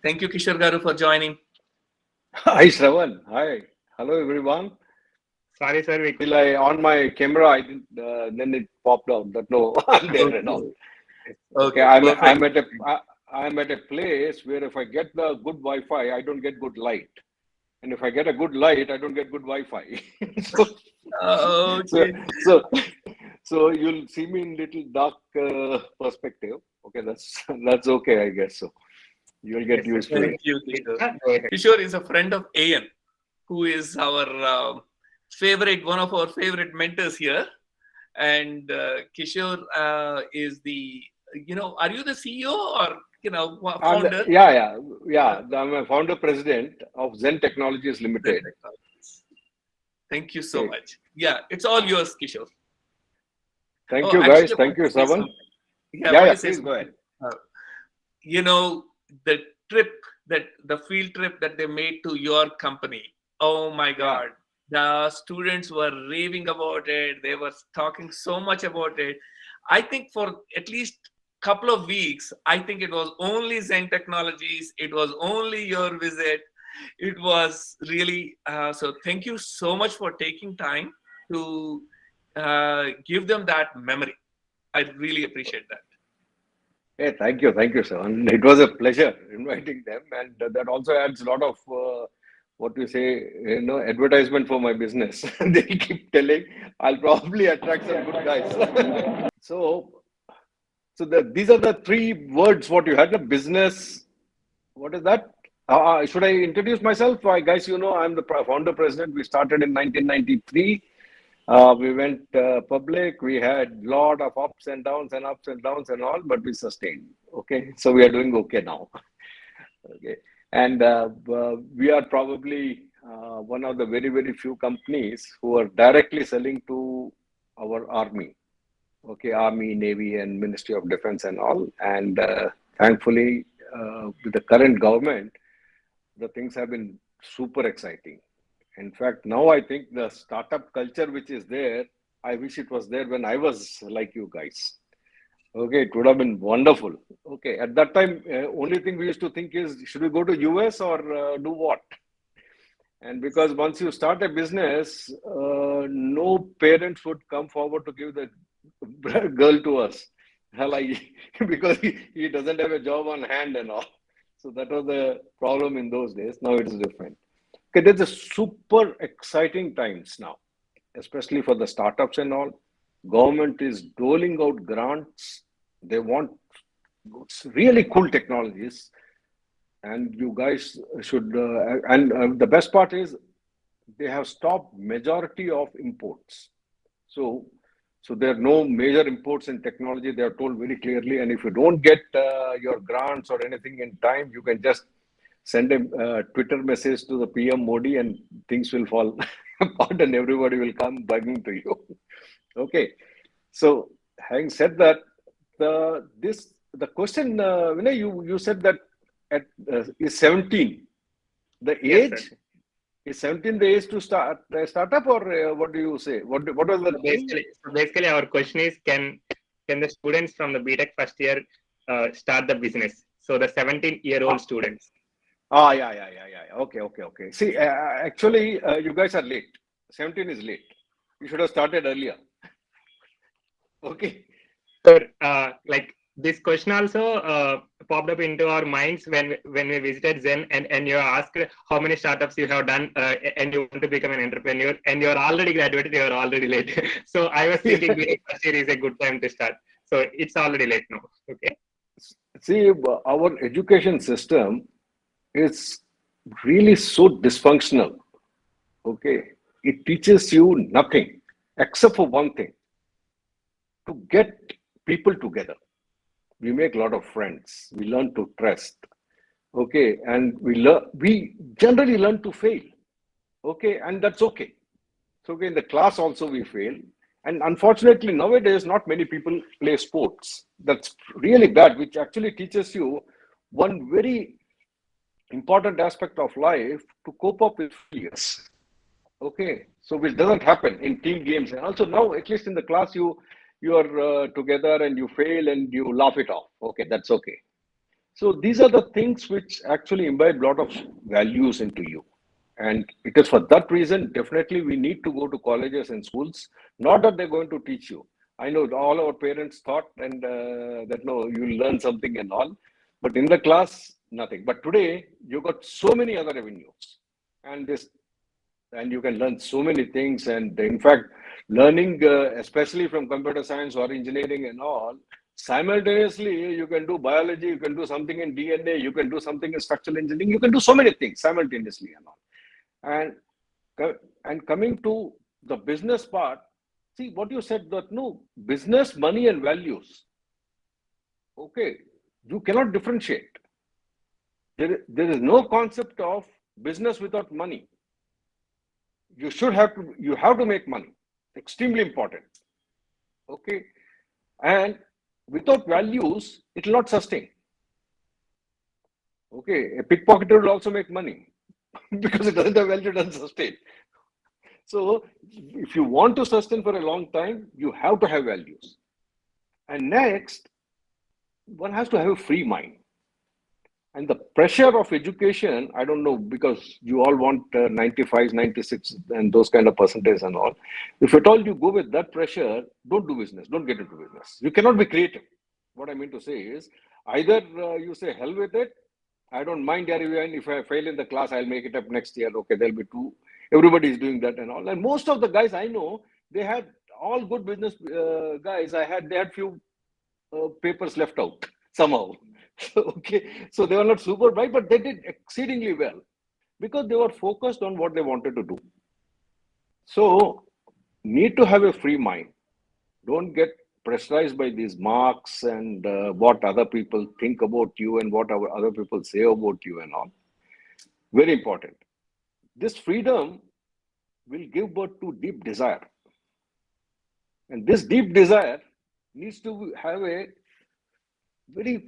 thank you, Kishore Garu, for joining. Hi, Shravan. Hi. Hello, everyone. Sorry, sir. On my camera, I didn't, then it popped out that no, I'm there and all. Okay, I'm perfect. I'm at a place where if I get the good Wi-Fi, I don't get good light, and if I get a good light, I don't get good Wi-Fi. so, so Okay. so so you'll see me in little dark perspective. Okay, that's okay, I guess. So you'll get Yes, sir. used to Thank it. you, Kishore. Go ahead. Kishore is a friend of AN, who is our one of our favorite mentors here. And Kishore is the, are you the CEO or, founder? I'm a founder president of Zen Technologies Limited. Thank you so Okay. much. Yeah, it's all yours, Kishore. Thank Oh, you, actually, guys. I Thank want you, to say Savan. something. Yeah, I want to say Please something. go ahead. The trip, the field trip that they made to your company. Oh my God. The students were raving about it. They were talking so much about it. I think for at least couple of weeks, I think it was only Zen Technologies. It was only your visit. It was really, so thank you so much for taking time to give them that memory. I really appreciate that. Hey, thank you, sir. And it was a pleasure inviting them, and that also adds a lot of what we say, advertisement for my business. They keep telling I'll probably attract some good guys. so, these are the three words. What you had, the business. What is that? Should I introduce myself? Guys, I'm the founder president. We started in 1993. We went public. We had lot of ups and downs and all, but we sustained. Okay, so we are doing okay now. Okay, and we are probably one of the very few companies who are directly selling to our army. Okay, Army, Navy, and Ministry of Defense and all. And thankfully, with the current government, the things have been super exciting. In fact, now I think the startup culture which is there, I wish it was there when I was like you guys. Okay, it would have been wonderful. Okay, at that time, only thing we used to think is, should we go to US or do what? And because once you start a business, no parents would come forward to give the girl to us. Like, because he doesn't have a job on hand and all. So that was the problem in those days. Now it is different. Okay, there's a super exciting times now, especially for the startups and all. Government is doling out grants. They want really cool technologies, and you guys should. And the best part is they have stopped majority of imports. So there are no major imports in technology. They are told very clearly. And if you don't get your grants or anything in time, you can just send a Twitter message to the PM Modi and things will fall apart and everybody will come begging to you. Okay. So having said that, the question, Vinay, you said that at is 17 the age? Yes, sir. Is 17 the age to start a startup, or what do you say? What was the Basically, our question is, can the students from the BTech first year start the business? So the 17-year-old students. Yeah. Okay. See, actually, you guys are late. 17 is late. You should have started earlier. Okay. So, like this question also popped up into our minds when we visited Zen, and you asked how many startups you have done, and you want to become an entrepreneur, and you're already graduated, you're already late. So I was thinking first year is a good time to start. So it's already late now. Okay. See, our education system is really so dysfunctional. Okay. It teaches you nothing except for one thing: to get people together. We make a lot of friends. We learn to trust. Okay. And we generally learn to fail. Okay. And that's okay. So okay, in the class also we fail. And unfortunately, nowadays, not many people play sports. That's really bad, which actually teaches you one very important aspect of life: to cope up with failures. Okay, so which doesn't happen in team games. And also now, at least in the class, you are together and you fail and you laugh it off. Okay, that's okay. So these are the things which actually imbibe a lot of values into you. And it is for that reason, definitely we need to go to colleges and schools. Not that they're going to teach you. I know all our parents thought and that no, you'll learn something and all, but in the class, nothing. But today, you got so many other avenues, and you can learn so many things. And in fact, learning, especially from computer science or engineering and all, simultaneously, you can do biology, you can do something in DNA, you can do something in structural engineering, you can do so many things simultaneously and all. And coming to the business part, see what you said, that no, business, money and values. Okay, you cannot differentiate. There is no concept of business without money. You have to make money. Extremely important. Okay, and without values, it will not sustain. Okay, a pickpocketer will also make money because it doesn't have value, it doesn't sustain. So if you want to sustain for a long time, you have to have values. And next, one has to have a free mind. And the pressure of education, I don't know, because you all want 95, 96 and those kind of percentages and all. If at all you go with that pressure, don't do business, don't get into business. You cannot be creative. What I mean to say is, either you say, hell with it, I don't mind, even if I fail in the class, I'll make it up next year. Okay, there'll be 2. Everybody is doing that and all. And most of the guys I know, they had all good business guys. They had few papers left out somehow. Okay, so they were not super bright, but they did exceedingly well because they were focused on what they wanted to do. So, need to have a free mind. Don't get pressurized by these marks and what other people think about you and what other people say about you and all. Very important. This freedom will give birth to deep desire. And this deep desire needs to have a very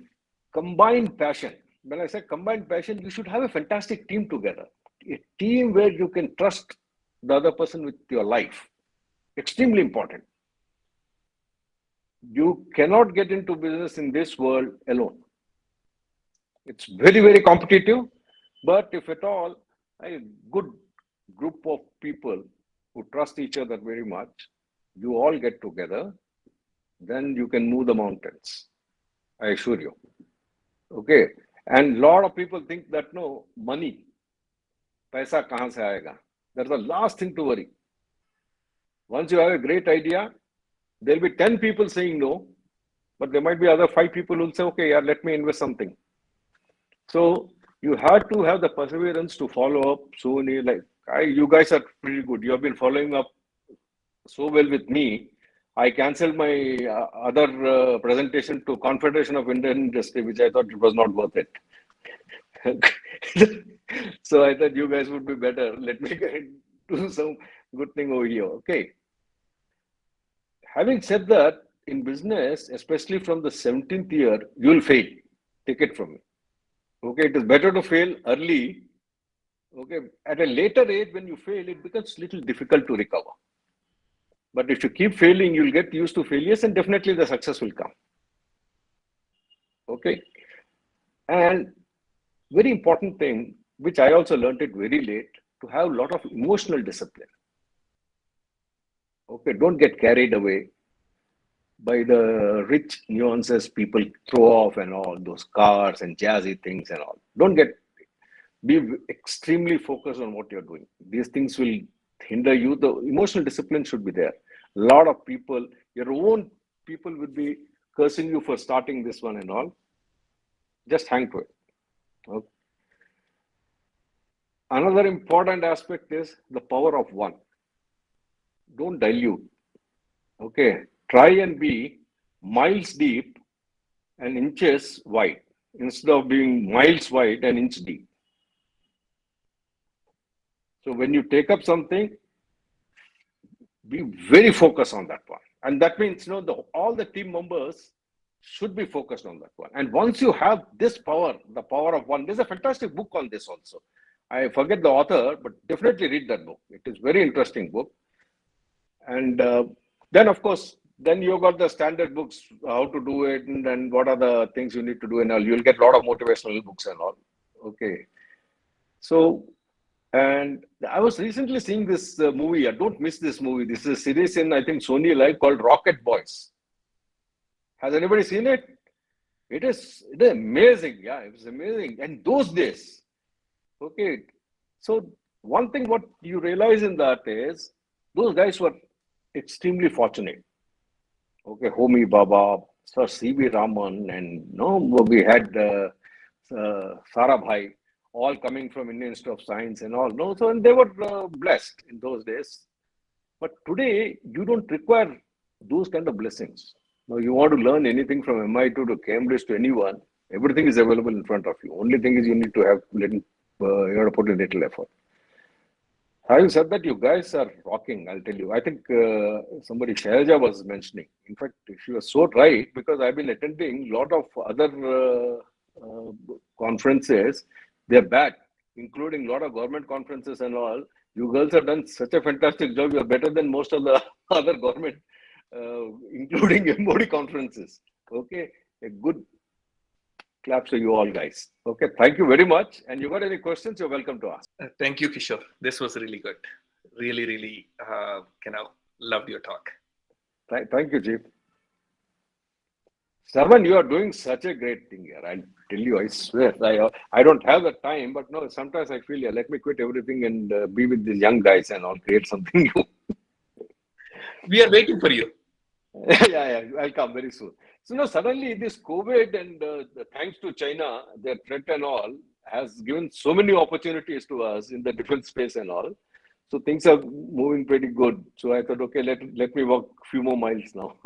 combined passion. When I say combined passion, you should have a fantastic team together. A team where you can trust the other person with your life. Extremely important. You cannot get into business in this world alone. It's very, very competitive. But if at all, a good group of people who trust each other very much, you all get together, then you can move the mountains. I assure you. Okay. And a lot of people think that no, money, paisa kahan se aayega? That's the last thing to worry. Once you have a great idea, there'll be 10 people saying no, but there might be other 5 people who'll say, okay, yeah, let me invest something. So you have to have the perseverance to follow up. So you guys are pretty good. You have been following up so well with me. I cancelled my other presentation to Confederation of Indian Industry, which I thought it was not worth it. So I thought you guys would be better. Let me do some good thing over here. Okay. Having said that, in business, especially from the 17th year, you will fail. Take it from me. Okay, it is better to fail early. Okay, at a later age, when you fail, it becomes a little difficult to recover. But if you keep failing, you'll get used to failures and definitely the success will come. Okay. And very important thing, which I also learned it very late, to have a lot of emotional discipline. Okay, don't get carried away by the rich nuances people throw off and all those cars and jazzy things and all. Be extremely focused on what you're doing. These things will hinder you. The emotional discipline should be there. A lot of people, your own people will be cursing you for starting this one and all. Just hang to it. Okay. Another important aspect is the power of one. Don't dilute. Okay. Try and be miles deep and inches wide instead of being miles wide and inch deep. So when you take up something, be very focused on that one. And that means, all the team members should be focused on that one. And once you have this power, the power of one, there's a fantastic book on this also. I forget the author, but definitely read that book. It is very interesting book. And then, of course, then you got the standard books, how to do it and what are the things you need to do and all. You'll get a lot of motivational books and all. Okay. So And I was recently seeing this movie. Don't miss this movie. This is a series in, I think, Sony Live called Rocket Boys. Has anybody seen it? It is amazing. Yeah, it was amazing. And those days, okay. So one thing what you realize in that is those guys were extremely fortunate. Okay, Homi Baba, Sir C.V. Raman, and no, we had Sarabhai, all coming from Indian Institute of Science and all. No, so and they were blessed in those days. But today, you don't require those kind of blessings. Now, you want to learn anything from MIT to Cambridge to anyone, everything is available in front of you. Only thing is you need to have little, you have to put a little effort. Having said that, you guys are rocking, I'll tell you. I think somebody, Shailaja, was mentioning. In fact, she was so right because I've been attending a lot of other conferences. They're back, including a lot of government conferences and all. You girls have done such a fantastic job. You're better than most of the other government, including MOD conferences. Okay, a good claps to you all guys. Okay, thank you very much. And you got any questions, you're welcome to ask. Thank you, Kishore. This was really good. Really, loved your talk. Thank you, Chief. Sarvan, you are doing such a great thing here. I'll tell you, I swear. I don't have the time, but no, sometimes I feel, let me quit everything and be with these young guys and I'll create something new. We are waiting for you. Yeah, I'll come very soon. So now suddenly this COVID and thanks to China, their threat and all has given so many opportunities to us in the defense space and all. So things are moving pretty good. So I thought, okay, let me walk a few more miles now.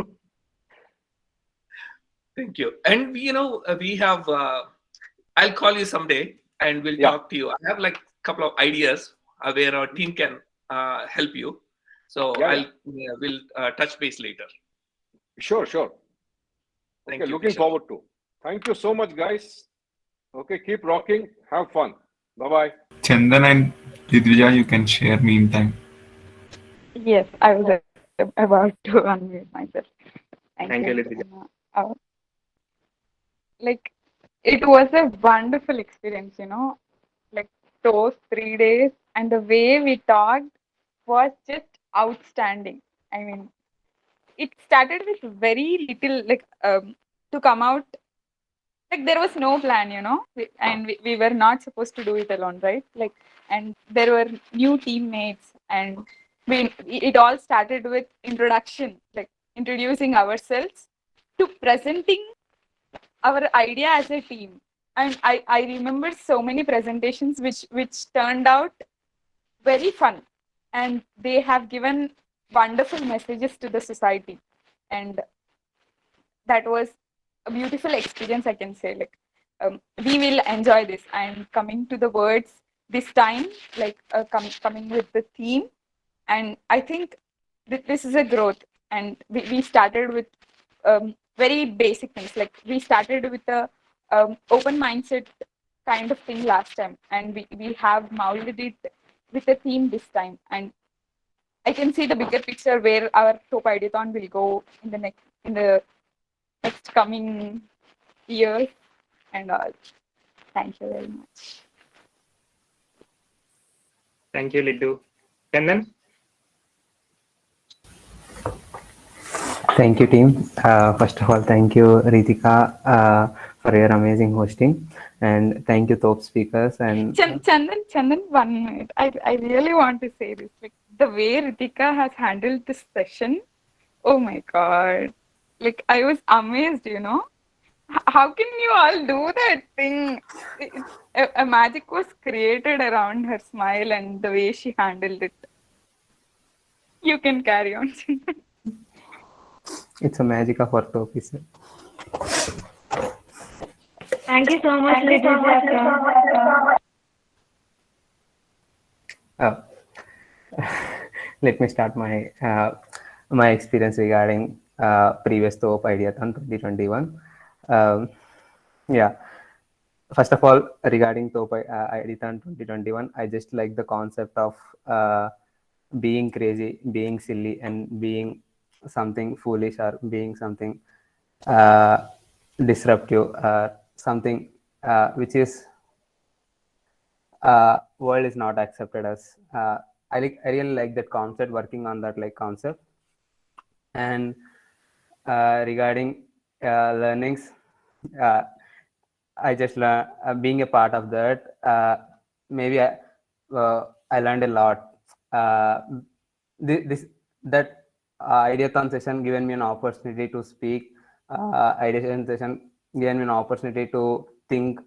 Thank you. And we have, I'll call you someday and we'll talk to you. I have like a couple of ideas where our team can help you. So we'll touch base later. Sure. Thank Okay, you. Looking forward to. Thank you so much, guys. Okay, keep rocking. Have fun. Bye-bye. Chandan and Ridvija, you can share meantime. Yes, I was about to unmute myself. Thank you, Ridvija. Like, it was a wonderful experience, like those 3 days and the way we talked was just outstanding. I mean, it started with very little, to come out, like there was no plan, we were not supposed to do it alone, right? And there were new teammates and it all started with introduction, like introducing ourselves to presenting our idea as a team. And I remember so many presentations which turned out very fun, and they have given wonderful messages to the society, and that was a beautiful experience, I can say. We will enjoy this. I'm coming to the words this time, coming with the theme, and I think this is a growth. And we started with very basic things, like we started with a open mindset kind of thing last time, and we have molded it with a theme this time. And I can see the bigger picture where our Thop Ideathon will go in the next coming years and all. Thank you very much. Thank you, Liddu. Chandan? Thank you, team. First of all, thank you, Reethika, for your amazing hosting, and thank you, Thop speakers. And Chandan, 1 minute. I really want to say this. Like the way Reethika has handled this session, oh my god! Like I was amazed. How can you all do that thing? A magic was created around her smile and the way she handled it. You can carry on. it's a magic of our Thop. Thank you so much, Reethika. Let me start my my experience regarding previous Thop Ideathon 2021. First of all, regarding Thop Ideathon 2021, I just like the concept of being crazy, being silly, and being something foolish, or being something disruptive, something which is world is not accepted us. I really like that concept, working on that concept. And regarding learnings, I just learned being a part of that. Maybe I learned a lot. This that Ideathon session given me an opportunity to speak. Ideathon session given me an opportunity to think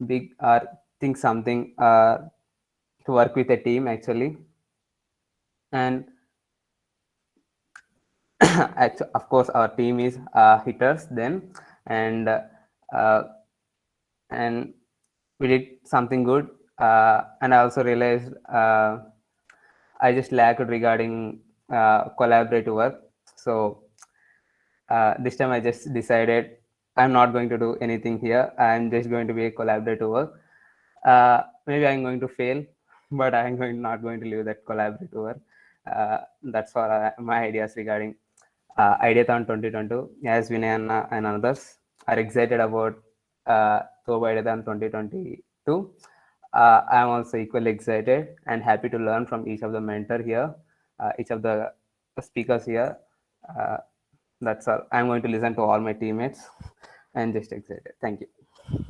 big or think something, to work with a team actually. And actually, of course, our team is hitters then, and and we did something good. And I also realized I just lacked regarding collaborative work. So this time I just decided I'm not going to do anything here. I'm just going to be a collaborative work. Maybe I'm going to fail, but I'm not going to leave that collaborative work. That's for my ideas regarding Ideathon 2022. As Vinay and others are excited about Thop Ideathon 2022. I am also equally excited and happy to learn from each of the mentor here, each of the speakers here. That's all. I'm going to listen to all my teammates and just excited. Thank you.